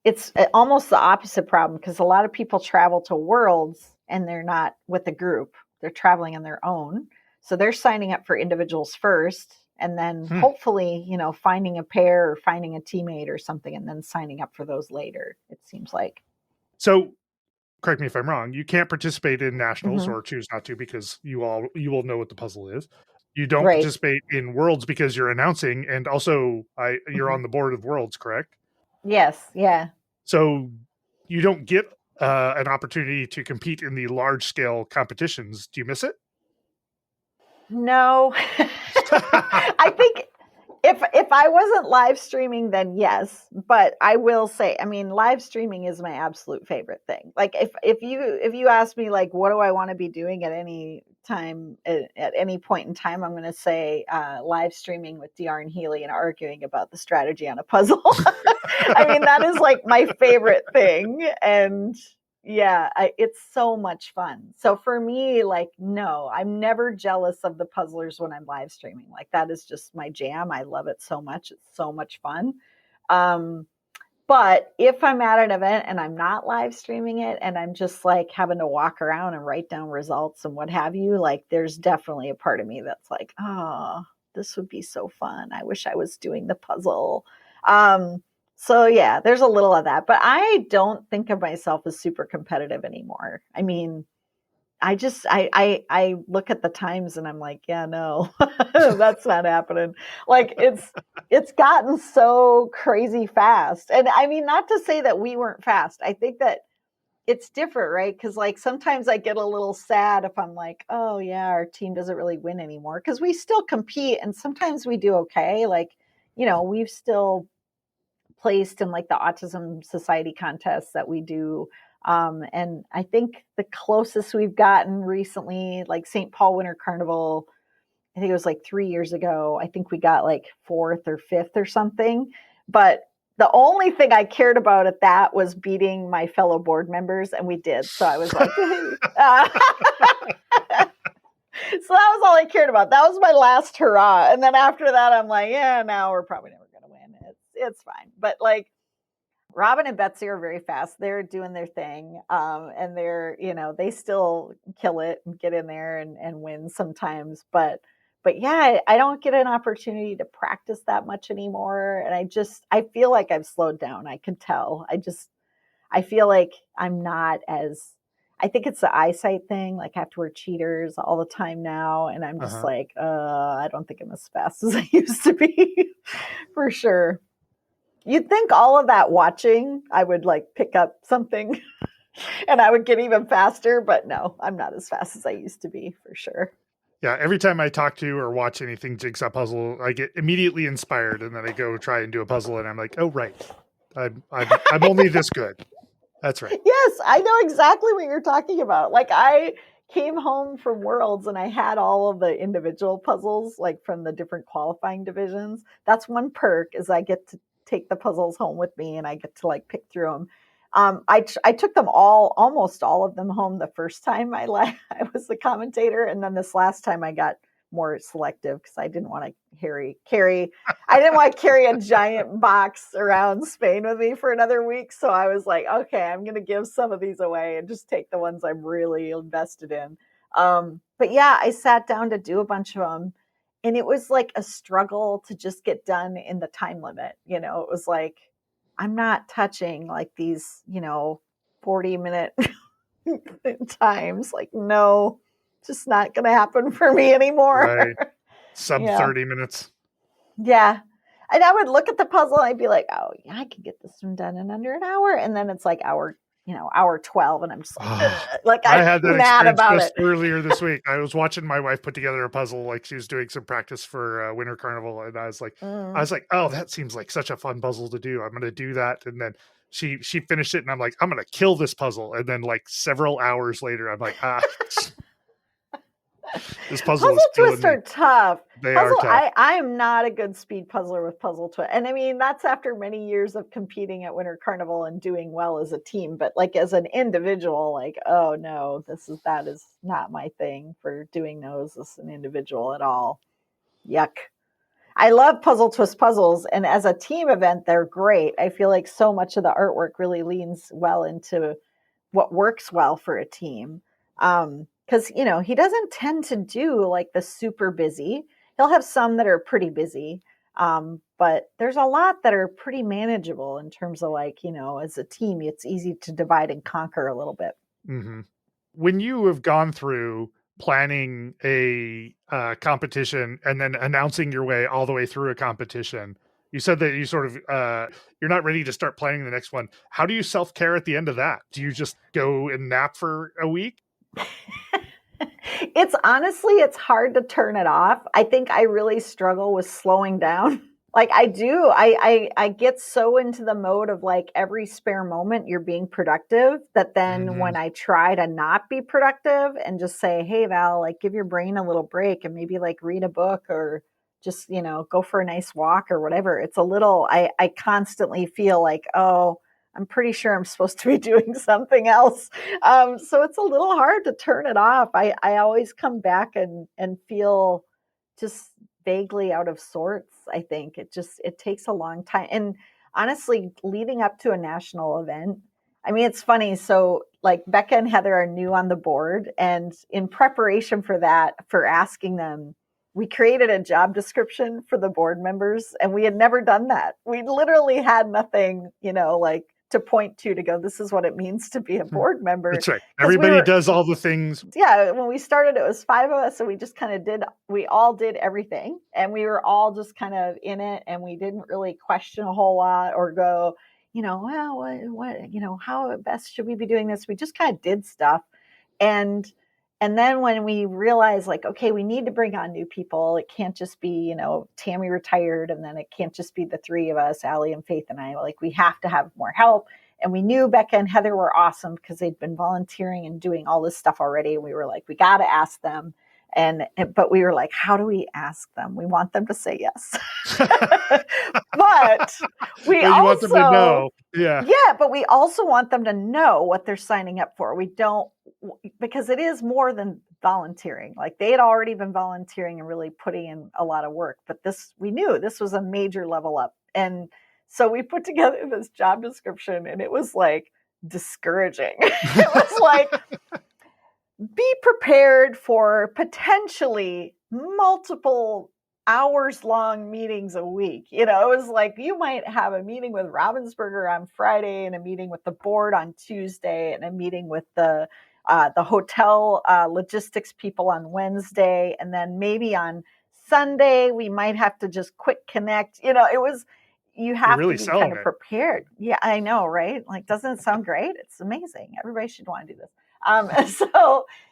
B: it's almost the opposite problem, because a lot of people travel to Worlds and they're not with a group. They're traveling on their own. So they're signing up for individuals first, and then hopefully, finding a pair or finding a teammate or something, and then signing up for those later, it seems like.
A: So correct me if I'm wrong, you can't participate in nationals or choose not to, because you will know what the puzzle is. You don't participate in Worlds because you're announcing, and also you're on the board of Worlds, correct?
B: Yes. Yeah.
A: So you don't get an opportunity to compete in the large scale competitions. Do you miss it?
B: No. I think if I wasn't live streaming, then yes. But I will say, I mean, live streaming is my absolute favorite thing. Like if you ask me, like, what do I want to be doing at any time, at any point in time, I'm going to say live streaming with DR and Healy and arguing about the strategy on a puzzle. I mean, that is like my favorite thing. And yeah, it's so much fun. So for me, like, no, I'm never jealous of the puzzlers when I'm live streaming. Like, that is just my jam. I love it so much. It's so much fun. But if I'm at an event and I'm not live streaming it and I'm just like having to walk around and write down results and what have you, like, there's definitely a part of me that's like, oh, this would be so fun. I wish I was doing the puzzle. So yeah, there's a little of that, but I don't think of myself as super competitive anymore. I mean, I look at the times and I'm like, yeah, no, that's not happening. Like it's gotten so crazy fast. And I mean, not to say that we weren't fast. I think that it's different, right? Because like sometimes I get a little sad if I'm like, oh yeah, our team doesn't really win anymore, because we still compete and sometimes we do okay. Like, we've still placed in like the Autism Society contests that we do. And I think the closest we've gotten recently, like St. Paul Winter Carnival, I think it was like 3 years ago. I think we got like 4th or 5th or something. But The only thing I cared about at that was beating my fellow board members, and we did. So I was like, so that was all I cared about. That was my last hurrah. And then after that, I'm like, yeah, now we're probably never going to win. It's fine. But like, Robin and Betsy are very fast. They're doing their thing. And they're, they still kill it and get in there and win sometimes. But yeah, I don't get an opportunity to practice that much anymore. And I feel like I've slowed down. I can tell. I feel like I'm not as, I think it's the eyesight thing. Like I have to wear cheaters all the time now. And I'm just like, I don't think I'm as fast as I used to be for sure. You'd think all of that watching, I would like pick up something and I would get even faster, but no, I'm not as fast as I used to be for sure.
A: Yeah, every time I talk to or watch anything Jigsaw Puzzle, I get immediately inspired, and then I go try and do a puzzle, and I'm like, oh right, I'm only this good. That's right.
B: Yes, I know exactly what you're talking about. Like I came home from Worlds and I had all of the individual puzzles, like from the different qualifying divisions. That's one perk is I get to take the puzzles home with me and I get to like pick through them. I took them almost all of them home the first time I was the commentator, and then this last time I got more selective because I didn't want to carry a giant box around Spain with me for another week. So I was like, okay, I'm going to give some of these away and just take the ones I'm really invested in. But yeah, I sat down to do a bunch of them, and it was like a struggle to just get done in the time limit. It was like, I'm not touching like these, 40-minute times. Like, no, just not going to happen for me anymore.
A: Right. Sub 30 minutes.
B: Yeah. And I would look at the puzzle and I'd be like, oh yeah, I can get this one done in under an hour. And then it's like hour 12. And I'm just like,
A: I had that
B: mad about it
A: earlier this week. I was watching my wife put together a puzzle. Like she was doing some practice for Winter Carnival. And I was like, oh, that seems like such a fun puzzle to do. I'm going to do that. And then she finished it and I'm like, I'm going to kill this puzzle. And then like several hours later, I'm like, this puzzle
B: twists are tough.
A: They are tough.
B: I am not a good speed puzzler with puzzle twist. And I mean, that's after many years of competing at Winter Carnival and doing well as a team. But like as an individual, like, oh no, that is not my thing for doing those as an individual at all. Yuck. I love puzzle twist puzzles. And as a team event, they're great. I feel like so much of the artwork really leans well into what works well for a team. Because, he doesn't tend to do like the super busy. He'll have some that are pretty busy. But there's a lot that are pretty manageable in terms of like, as a team, it's easy to divide and conquer a little bit.
A: Mm-hmm. When you have gone through planning a competition and then announcing your way all the way through a competition, you said that you sort of, you're not ready to start planning the next one. How do you self-care at the end of that? Do you just go and nap for a week?
B: It's hard to turn it off. I think I really struggle with slowing down. Like I do, I get so into the mode of like every spare moment you're being productive that then when I try to not be productive and just say, hey Val, like give your brain a little break and maybe like read a book or just, go for a nice walk or whatever. It's a little, I constantly feel like, oh, I'm pretty sure I'm supposed to be doing something else. So it's a little hard to turn it off. I always come back and feel just vaguely out of sorts. I think it takes a long time. And honestly, leading up to a national event, I mean, it's funny. So like Becca and Heather are new on the board. And in preparation for that, for asking them, we created a job description for the board members and we had never done that. We literally had nothing, like to point to go, this is what it means to be a board member.
A: That's right. Everybody does all the things.
B: Yeah. When we started, it was 5 of us. So we just kind of we all did everything and we were all just kind of in it. And we didn't really question a whole lot or go, well, what, how best should we be doing this? We just kind of did stuff. And then when we realized like, okay, we need to bring on new people. It can't just be, Tammy retired and then it can't just be the 3 of us, Allie and Faith and I, like we have to have more help. And we knew Becca and Heather were awesome because they'd been volunteering and doing all this stuff already. And we were like, we got to ask them. But we were like, how do we ask them? We want them to say yes. But we
A: But you want them to
B: also,
A: know. Yeah.
B: yeah, but we also want them to know what they're signing up for. We don't, because it is more than volunteering. Like they had already been volunteering and really putting in a lot of work, but this, we knew this was a major level up. And so we put together this job description and it was like discouraging. It was like, be prepared for potentially multiple hours long meetings a week. You know, it was like you might have a meeting with Ravensburger on Friday and a meeting with the board on Tuesday and a meeting with the hotel logistics people on Wednesday. And then maybe on Sunday, we might have to just quick connect. You know, it was, you
A: You're
B: have to
A: really
B: be
A: selling
B: kind of
A: it.
B: prepared. Yeah, I know, right? Like, doesn't it sound great? It's amazing. Everybody should want to do this.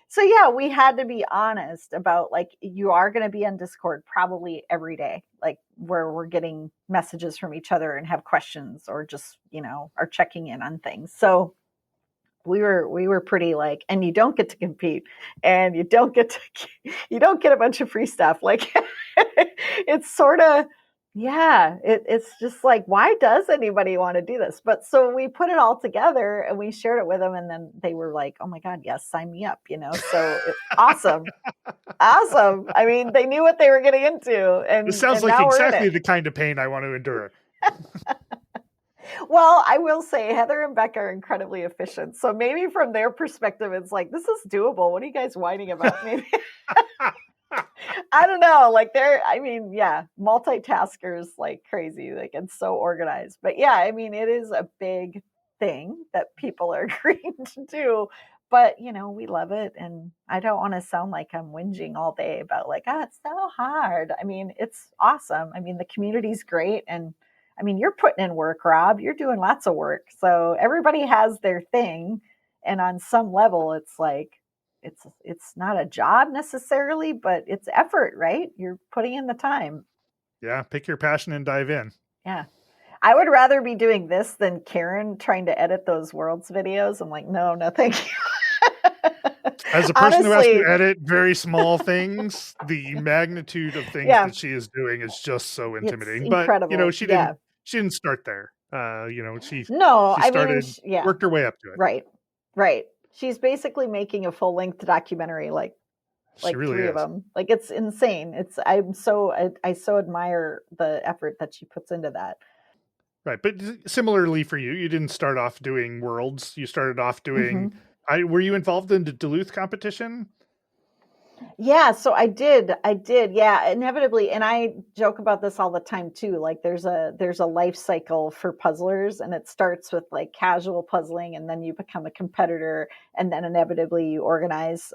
B: So yeah, we had to be honest about like you are going to be on Discord probably every day, like where we're getting messages from each other and have questions or just, you know, are checking in on things. So we were pretty like, and you don't get to compete and you don't get a bunch of free stuff. Like it's sort of, yeah, it's just like, why does anybody want to do this? But so we put it all together and we shared it with them and then they were like, oh my God, yes, sign me up, you know? So it's awesome. Awesome. I mean, they knew what they were getting into
A: This
B: and
A: sounds like
B: now we're in
A: exactly
B: it.
A: the kind of pain I want to endure.
B: Well, I will say Heather and Becca are incredibly efficient. So maybe from their perspective, it's like, this is doable. What are you guys whining about? Maybe. I don't know. Like they're, I mean, yeah, multitaskers like crazy. Like it's so organized. But yeah, I mean, it is a big thing that people are agreeing to do. But you know, we love it. And I don't want to sound like I'm whinging all day about like, oh, it's so hard. I mean, it's awesome. I mean, the community's great. And I mean, you're putting in work, Rob. You're doing lots of work. So everybody has their thing. And on some level, it's like, it's not a job necessarily, but it's effort, right? You're putting in the time.
A: Yeah, pick your passion and dive in.
B: Yeah. I would rather be doing this than Karen trying to edit those worlds videos. I'm like, no, no, thank you.
A: As a person who has to
B: Honestly,
A: edit very small things, the magnitude of things
B: yeah,
A: that she is doing is just so
B: it's
A: intimidating. But you know,
B: incredible. Yeah.
A: she didn't start there. You know,
B: No,
A: she
B: I mean, and
A: started
B: yeah,
A: worked her way up to it.
B: right, right. She's basically making a full length documentary,
A: She
B: like
A: really
B: three of
A: is.
B: them. Like it's insane. I so admire the effort that she puts into that.
A: Right. But similarly for you, you didn't start off doing worlds. You started off doing
B: Hmm.
A: were you involved in the Duluth competition?
B: Yeah, so I did, yeah, inevitably, and I joke about this all the time too. Like, there's a life cycle for puzzlers, and it starts with like casual puzzling, and then you become a competitor, and then inevitably you organize,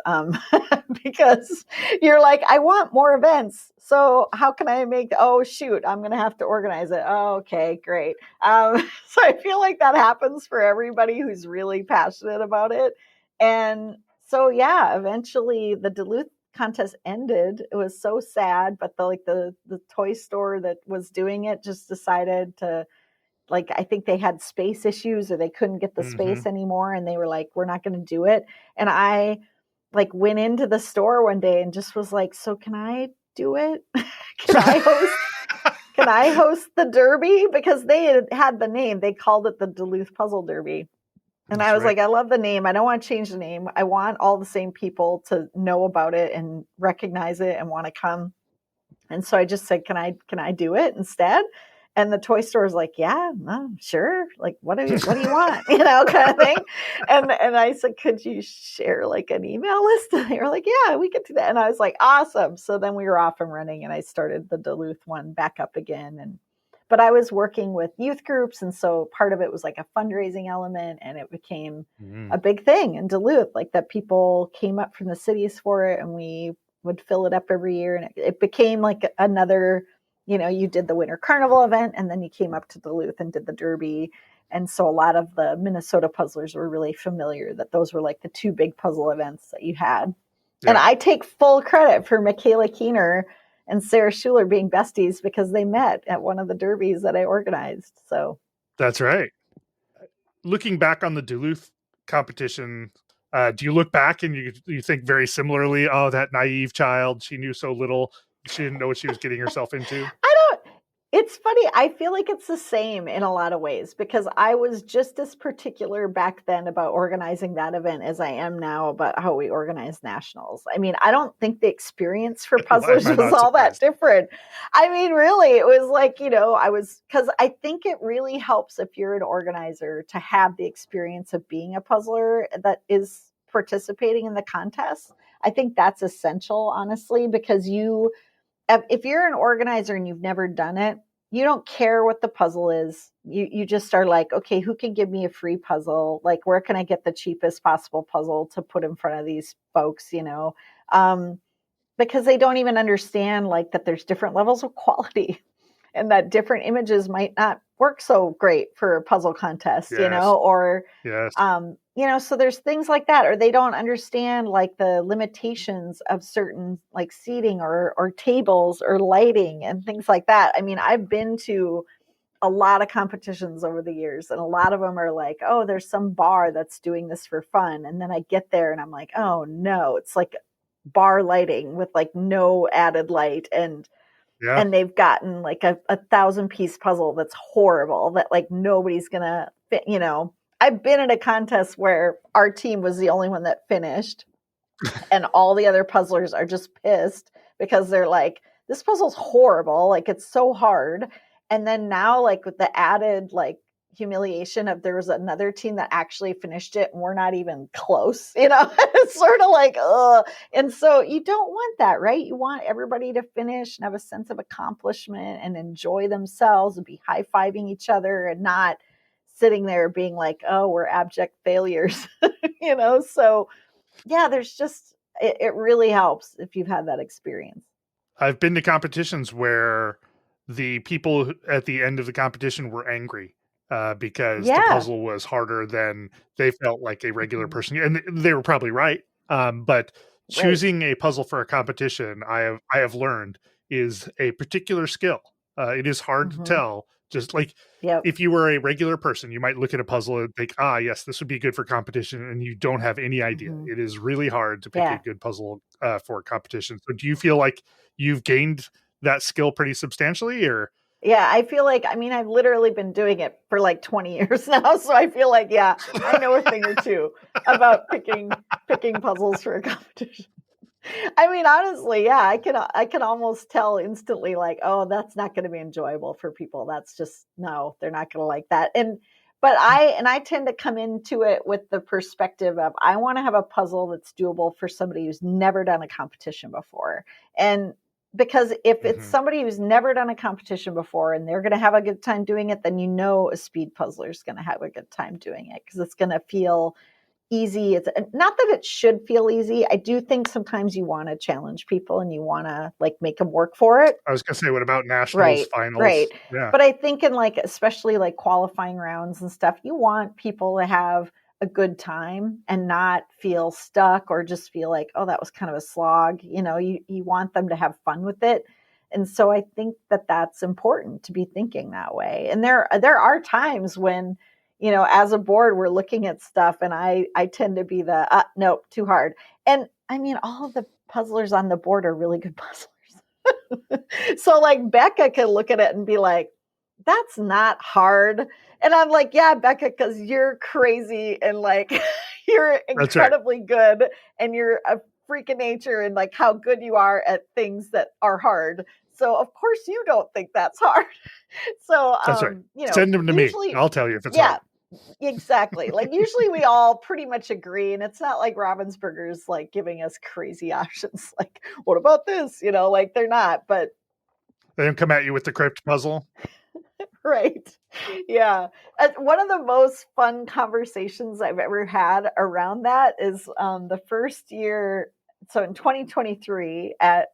B: because you're like, I want more events. So how can I make? Oh shoot, I'm gonna have to organize it. Oh, okay, great. So I feel like that happens for everybody who's really passionate about it, and so yeah, eventually the Duluth contest ended. It was so sad, but the toy store that was doing it just decided to, like, I think they had space issues or they couldn't get the
A: Mm-hmm.
B: space anymore and they were like, we're not going to do it. And I like went into the store one day and just was like, so can I do it? can I host can I host the derby? Because they had the name. They called it the Duluth Puzzle Derby. And I
A: That's
B: was
A: right.
B: like, I love the name. I don't want to change the name. I want all the same people to know about it and recognize it and want to come. And so I just said, can I do it instead? And the toy store is like, yeah, no, sure. Like, what do you want? You know, kind of thing. And I said, could you share like an email list? And they were like, yeah, we could do that. And I was like, awesome. So then we were off and running and I started the Duluth one back up again. And but I was working with youth groups. And so part of it was like a fundraising element and it became
A: Mm.
B: a big thing in Duluth, like that people came up from the cities for it and we would fill it up every year. And it became like another, you know, you did the Winter Carnival event and then you came up to Duluth and did the Derby. And so a lot of the Minnesota puzzlers were really familiar that those were like the two big puzzle events that you had. And
A: Yeah,
B: I take full credit for Michaela Keener and Sarah Schuler being besties because they met at one of the derbies that I organized. So
A: that's right. Looking back on the Duluth competition, do you look back and you think very similarly? Oh, that naive child, she knew so little. She didn't know what she was getting herself into.
B: I don't. It's funny. I feel like it's the same in a lot of ways because I was just as particular back then about organizing that event as I am now about how we organize nationals. I mean, I don't think the experience for
A: Why am
B: puzzlers
A: I
B: was
A: not
B: all that
A: surprised?
B: different. I mean, really, it was like, because I think it really helps if you're an organizer to have the experience of being a puzzler that is participating in the contest. I think that's essential, honestly, because if you're an organizer and you've never done it, you don't care what the puzzle is. You just are like, okay, who can give me a free puzzle? Like, where can I get the cheapest possible puzzle to put in front of these folks? Um, because they don't even understand like that there's different levels of quality and that different images might not work so great for a puzzle contest,
A: Yes.
B: or
A: Yes.
B: so there's things like that, or they don't understand like the limitations of certain like seating or tables or lighting and things like that. I mean, I've been to a lot of competitions over the years, and a lot of them are like, oh, there's some bar that's doing this for fun. And then I get there and I'm like, oh no, it's like bar lighting with like no added light,
A: Yeah.
B: and they've gotten like a 1,000-piece puzzle that's horrible that like nobody's gonna fit. I've been at a contest where our team was the only one that finished, and all the other puzzlers are just pissed because they're like, this puzzle's horrible, like it's so hard. And then now, like, with the added like humiliation of there was another team that actually finished it and we're not even close, it's sort of like, ugh. And so you don't want that, right? You want everybody to finish and have a sense of accomplishment and enjoy themselves and be high-fiving each other and not sitting there being like, oh, we're abject failures. So yeah, there's just it really helps if you've had that experience.
A: I've been to competitions where the people at the end of the competition were angry because the
B: Yeah.
A: puzzle was harder than they felt like a regular
B: Mhm.
A: person, and they were probably right. But
B: Right.
A: choosing a puzzle for a competition, I have learned, is a particular skill. It is hard to
B: Mhm.
A: tell. Just like
B: Yep.
A: if you were a regular person, you might look at a puzzle and think, "Ah, yes, this would be good for competition," and you don't have any idea.
B: Mhm.
A: It is really hard to pick a
B: Yeah.
A: good puzzle for a competition. So, do you feel like you've gained that skill pretty substantially, or
B: Yeah, I feel like, I mean, I've literally been doing it for like 20 years now, so I feel like, yeah, I know a thing or two about picking puzzles for a competition. I mean, honestly, yeah, I can almost tell instantly like, oh, that's not going to be enjoyable for people. That's just no, they're not going to like that. And I tend to come into it with the perspective of I want to have a puzzle that's doable for somebody who's never done a competition before. And because if it's
A: Mhm.
B: somebody who's never done a competition before and they're going to have a good time doing it, then a speed puzzler is going to have a good time doing it because it's going to feel easy. It's not that it should feel easy. I do think sometimes you want to challenge people and you want to like make them work for it.
A: I was gonna say, what about nationals,
B: Right, right.
A: finals? Yeah,
B: But I think in like especially like qualifying rounds and stuff, you want people to have a good time and not feel stuck or just feel like, oh, that was kind of a slog. You want them to have fun with it. And so I think that that's important to be thinking that way. And there are times when, as a board, we're looking at stuff and I tend to be the nope, too hard. And I mean, all of the puzzlers on the board are really good puzzlers. So like Becca can look at it and be like, that's not hard. And I'm like, yeah, Becca, because you're crazy and like you're
A: that's right.
B: incredibly good and you're a freak of nature and like how good you are at things that are hard. So of course you don't think that's hard. So
A: That's right. Send them to me.
B: usually,
A: I'll tell you if it's
B: yeah,
A: hard.
B: exactly. Like usually we all pretty much agree, and it's not like Ravensburger's like giving us crazy options. Like, what about this? Like they're not, but
A: They don't come at you with the crypt puzzle.
B: right. Yeah. One of the most fun conversations I've ever had around that is the first year. So in 2023 in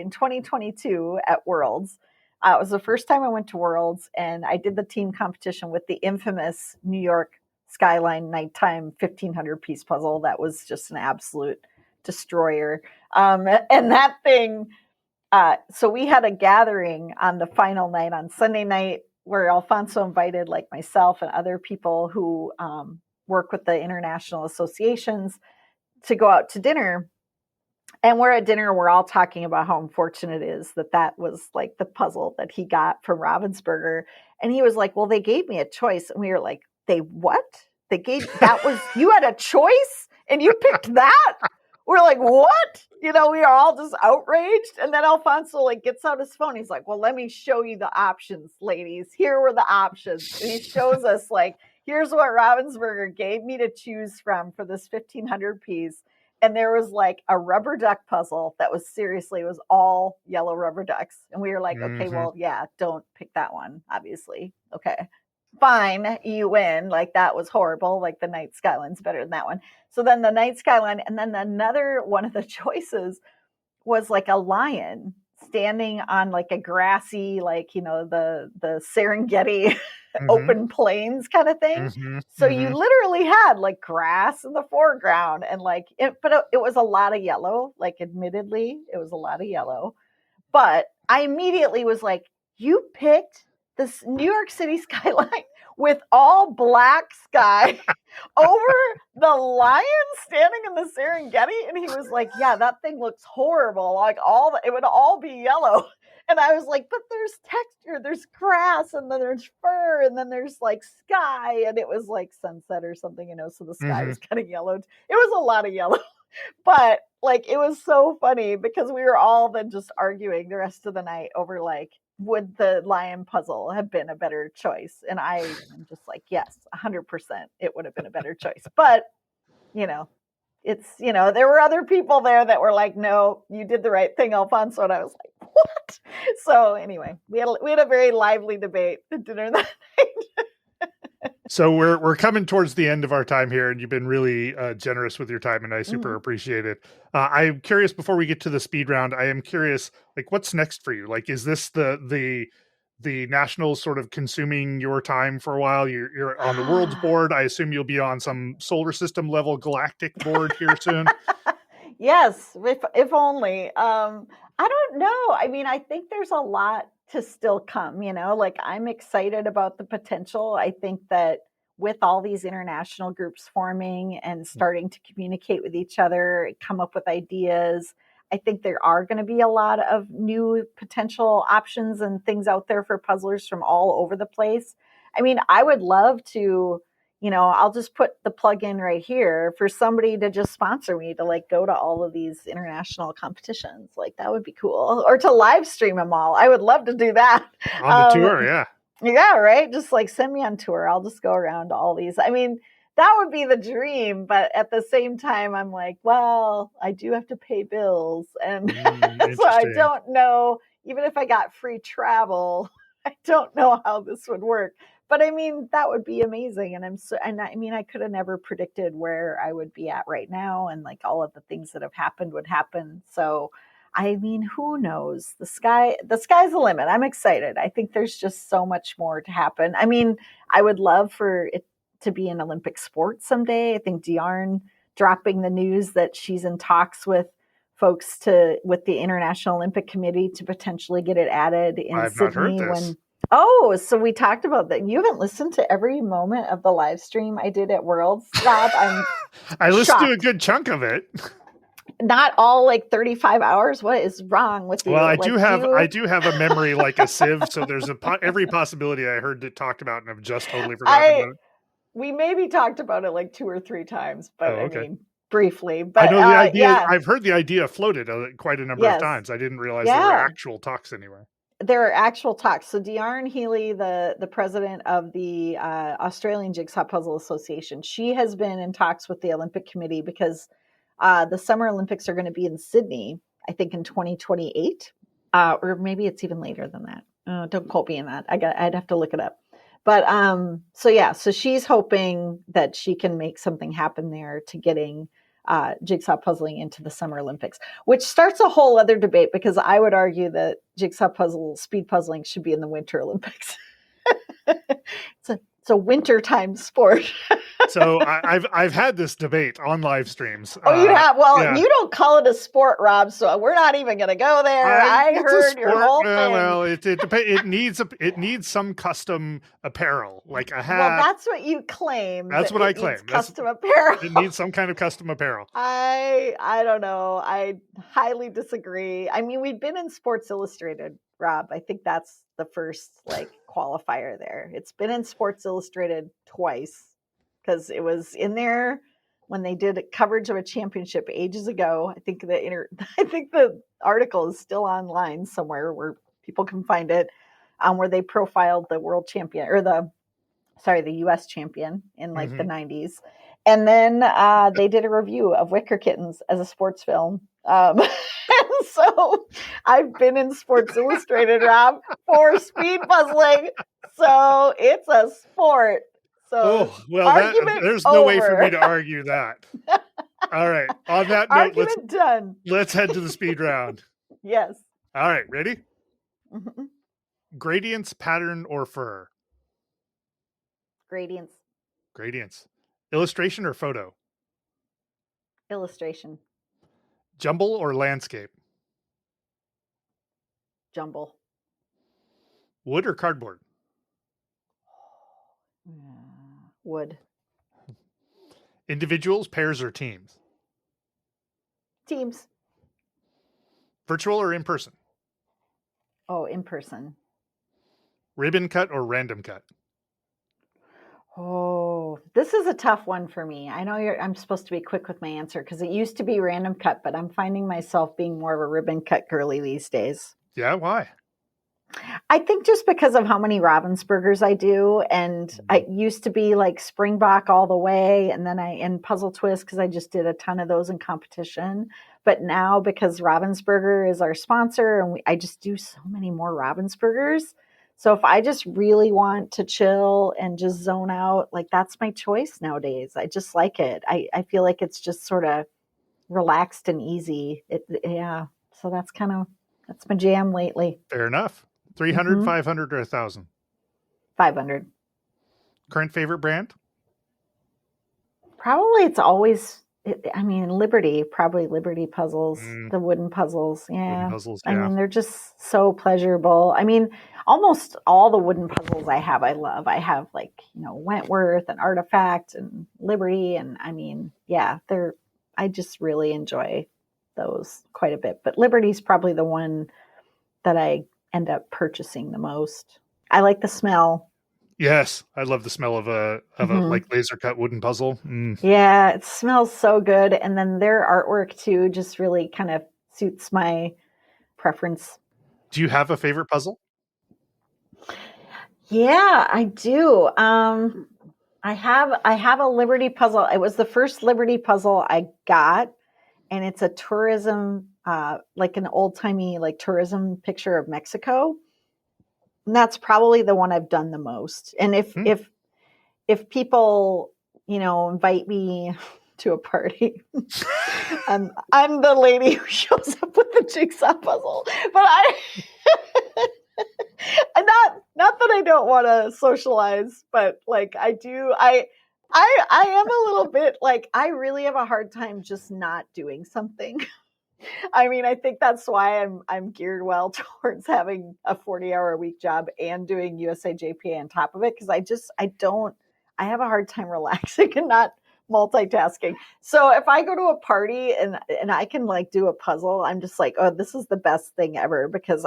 B: 2022 at Worlds, it was the first time I went to Worlds and I did the team competition with the infamous New York Skyline nighttime 1,500-piece puzzle. That was just an absolute destroyer. And that thing, so we had a gathering on the final night on Sunday night where Alfonso invited like myself and other people who work with the international associations to go out to dinner. And we're at dinner, we're all talking about how unfortunate it is that that was like the puzzle that he got from Ravensburger. And he was like, well, they gave me a choice. And we were like, they what? They gave, that was, you had a choice and you picked that? We're like, what? You know, we are all just outraged. And then Alfonso like gets out his phone. He's like, well, let me show you the options, ladies. Here were the options. And he shows us like, here's what Ravensburger gave me to choose from for this 1,500 piece. And there was like a rubber duck puzzle that was seriously, it was all yellow rubber ducks. And we were like, okay, well, yeah, don't pick that one, obviously. Okay, fine, you win. Like that was horrible. Like the night skyline's better than that one. So then the night skyline, and then another one of the choices was like a lion standing on like a grassy, like, you know, the Serengeti open plains kind of thing. So you literally had like grass in the foreground and like it, but it was a lot of yellow. Like admittedly, it was a lot of yellow. But I immediately was like, you picked this New York City skyline with all black sky over the lion standing in the Serengeti. And he was like, yeah, that thing looks horrible. Like it would all be yellow. And I was like, but there's texture, there's grass, and then there's fur, and then there's like sky. And it was like sunset or something, you know, so the sky was kind of yellowed. It was a lot of yellow. But like, it was so funny because we were all then just arguing the rest of the night over like, would the lion puzzle have been a better choice? And I am just like, yes, 100%, it would have been a better choice. But, you know, it's, you know, there were other people there that were like, no, you did the right thing, Alfonso. And I was like, what? So anyway, we had a very lively debate at dinner that night.
A: So we're coming towards the end of our time here, and you've been really generous with your time, and I super appreciate it. I'm curious, before we get to the speed round, I am curious, like, what's next for you? Like, is this the nationals sort of consuming your time for a while? You're on the world's board. I assume you'll be on some solar system level galactic board here soon.
B: Yes, if only. I don't know. I mean, I think there's a lot to still come, you know, like I'm excited about the potential. I think that with all these international groups forming and starting to communicate with each other, come up with ideas, I think there are going to be a lot of new potential options and things out there for puzzlers from all over the place. I mean, I would love to, you know, I'll just put the plug in right here for somebody to just sponsor me to like go to all of these international competitions. Like that would be cool. Or to live stream them all. I would love to do that.
A: On the tour, yeah.
B: Yeah, right. Just like send me on tour. I'll just go around to all these. I mean, that would be the dream. But at the same time, I'm like, well, I do have to pay bills. And so I don't know, even if I got free travel, I don't know how this would work. But I mean, that would be amazing. And I mean, I could have never predicted where I would be at right now. And like all of the things that have happened would happen. So, I mean, who knows? The sky's the limit. I'm excited. I think there's just so much more to happen. I mean, I would love for it to be an Olympic sport someday. I think Diarne dropping the news that she's in talks with folks with the International Olympic Committee to potentially get it added in
A: I've
B: Sydney
A: not heard this.
B: Oh, so we talked about that. You haven't listened to every moment of the live stream I did at Worlds, Rob.
A: I listened to a good chunk of it.
B: Not all like 35 hours. What is wrong with you?
A: Well, I
B: like,
A: do have a memory like a sieve, so there's every possibility I heard it talked about and I've just totally forgotten about it.
B: We maybe talked about it like 2 or 3 times, but I mean briefly. But
A: I know the idea. Yeah. I've heard the idea floated quite a number of times. I didn't realize there were actual talks anywhere.
B: There are actual talks. So Diarne Healy, the president of the Australian Jigsaw Puzzle Association, she has been in talks with the Olympic Committee because the Summer Olympics are going to be in Sydney, I think in 2028, or maybe it's even later than that. Don't quote me on that. I'd have to look it up. But so she's hoping that she can make something happen there to getting jigsaw puzzling into the Summer Olympics, which starts a whole other debate because I would argue that jigsaw speed puzzling should be in the Winter Olympics. It's a wintertime sport.
A: So I've had this debate on live streams.
B: Oh, you have? Well,
A: yeah.
B: you don't call it a sport, Rob, so we're not even going to go there. I heard your whole thing.
A: Well, it depends. It needs some custom apparel, like a hat.
B: Well, that's what you claim.
A: That's what I claim.
B: Custom apparel.
A: It needs some kind of custom apparel.
B: I don't know. I highly disagree. I mean, we've been in Sports Illustrated, Rob. I think that's the first qualifier there. It's been in Sports Illustrated twice because it was in there when they did coverage of a championship ages ago. I think the article is still online somewhere where people can find it, where they profiled the world champion or the US champion in the 90s. And then they did a review of Wicker Kittens as a sports film. And so I've been in Sports Illustrated, Rob, for speed puzzling. So it's a sport. So
A: there's no way for me to argue that. All right. On that note, let's head to the speed round.
B: Yes.
A: All right. Ready? Mm-hmm. Gradients, pattern, or fur?
B: Gradients.
A: Illustration or photo?
B: Illustration.
A: Jumble or landscape?
B: Jumble.
A: Wood or cardboard?
B: Wood.
A: Individuals, pairs, or teams?
B: Teams.
A: Virtual or in person?
B: Oh, in person.
A: Ribbon cut or random cut?
B: Oh, this is a tough one for me. I know I'm supposed to be quick with my answer because it used to be random cut, but I'm finding myself being more of a ribbon cut girly these days.
A: Yeah, why?
B: I think just because of how many Ravensburgers I do, and I used to be like Springbok all the way, and then in Puzzle Twist because I just did a ton of those in competition. But now because Ravensburger is our sponsor, and I just do so many more Ravensburgers. So if I just really want to chill and just zone out, that's my choice nowadays. I just like it. I feel like it's just sort of relaxed and easy. So that's my jam lately.
A: Fair enough. 300, 500, or 1,000?
B: 500.
A: Current favorite brand?
B: Probably it's always, Liberty, probably Liberty puzzles, the wooden puzzles. Yeah.
A: Wooden puzzles, yeah.
B: They're just so pleasurable. Almost all the wooden puzzles I love. I have Wentworth and Artifact and Liberty. And I just really enjoy those quite a bit. But Liberty's probably the one that I end up purchasing the most. I like the smell.
A: Yes, I love the smell of a laser cut wooden puzzle.
B: Yeah, it smells so good, and then their artwork too just really kind of suits my preference.
A: Do you have a favorite puzzle?
B: Yeah, I do. I have a Liberty puzzle. It was the first Liberty puzzle I got, and it's a tourism, an old-timey tourism picture of Mexico. And that's probably the one I've done the most. And if people, invite me to a party, I'm the lady who shows up with the jigsaw puzzle. But not that I don't want to socialize, but I do. I am a little bit I really have a hard time just not doing something. I think that's why I'm geared well towards having a 40-hour-a-week job and doing USA JPA on top of it, because I have a hard time relaxing and not multitasking. So if I go to a party and I can do a puzzle, I'm just oh, this is the best thing ever, because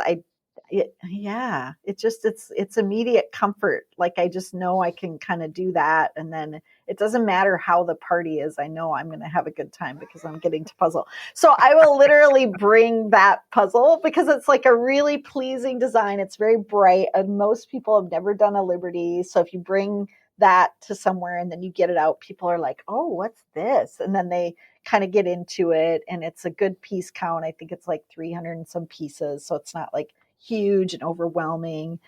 B: it's immediate comfort. I just know I can kind of do that. And then it doesn't matter how the party is. I know I'm going to have a good time because I'm getting to puzzle. So I will literally bring that puzzle because it's a really pleasing design. It's very bright. And most people have never done a Liberty. So if you bring that to somewhere and then you get it out, people are like, oh, what's this? And then they kind of get into it. And it's a good piece count. I think it's 300 and some pieces. So it's not huge and overwhelming.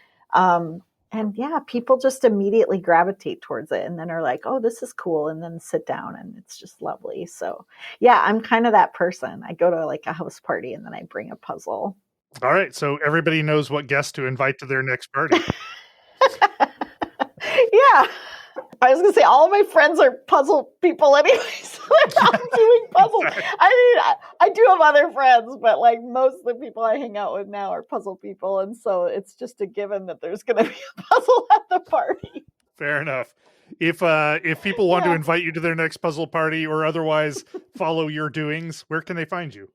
B: And yeah, people just immediately gravitate towards it and then are like, oh, this is cool. And then sit down and it's just lovely. So yeah, I'm kind of that person. I go to a house party and then I bring a puzzle.
A: All right. So everybody knows what guests to invite to their next party.
B: Yeah, Yeah. I was going to say, all of my friends are puzzle people anyway, so they're not doing puzzles. I mean, I do have other friends, but like most of the people I hang out with now are puzzle people. And so it's just a given that there's going to be a puzzle at the party.
A: Fair enough. If people want to invite you to their next puzzle party or otherwise follow your doings, where can they find you?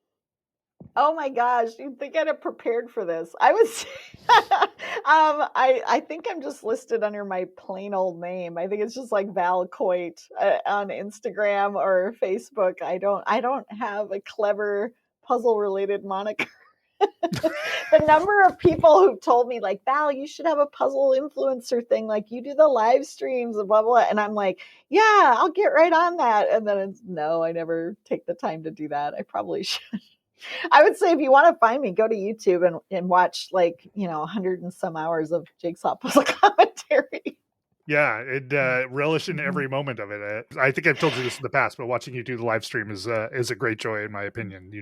B: Oh my gosh, you'd think I'd have prepared for this. I was I think I'm just listed under my plain old name. I think it's just like Val Coit on Instagram or Facebook. I don't have a clever puzzle related moniker. The number of people who've told me like, Val, you should have a puzzle influencer thing, like you do the live streams and blah blah, and I'm like, yeah, I'll get right on that. And then it's no, I never take the time to do that. I probably should. I would say if you want to find me, go to YouTube and watch 100 and some hours of Jigsaw Puzzle commentary.
A: Yeah, and relish in every moment of it. I think I've told you this in the past, but watching you do the live stream is a great joy, in my opinion. You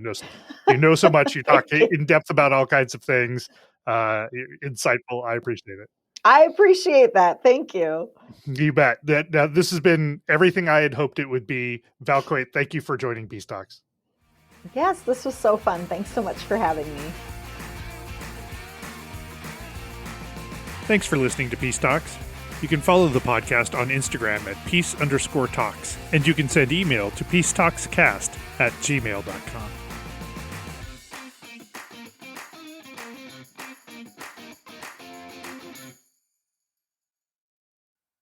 A: know so much. You talk in depth about all kinds of things. Insightful. I appreciate it.
B: I appreciate that. Thank you.
A: You bet. This has been everything I had hoped it would be. Val Coit, thank you for joining Peace Talks.
B: Yes, this was so fun. Thanks so much for having me.
A: Thanks for listening to Peace Talks. You can follow the podcast on Instagram at peace_talks, and you can send email to peacetalkscast@gmail.com.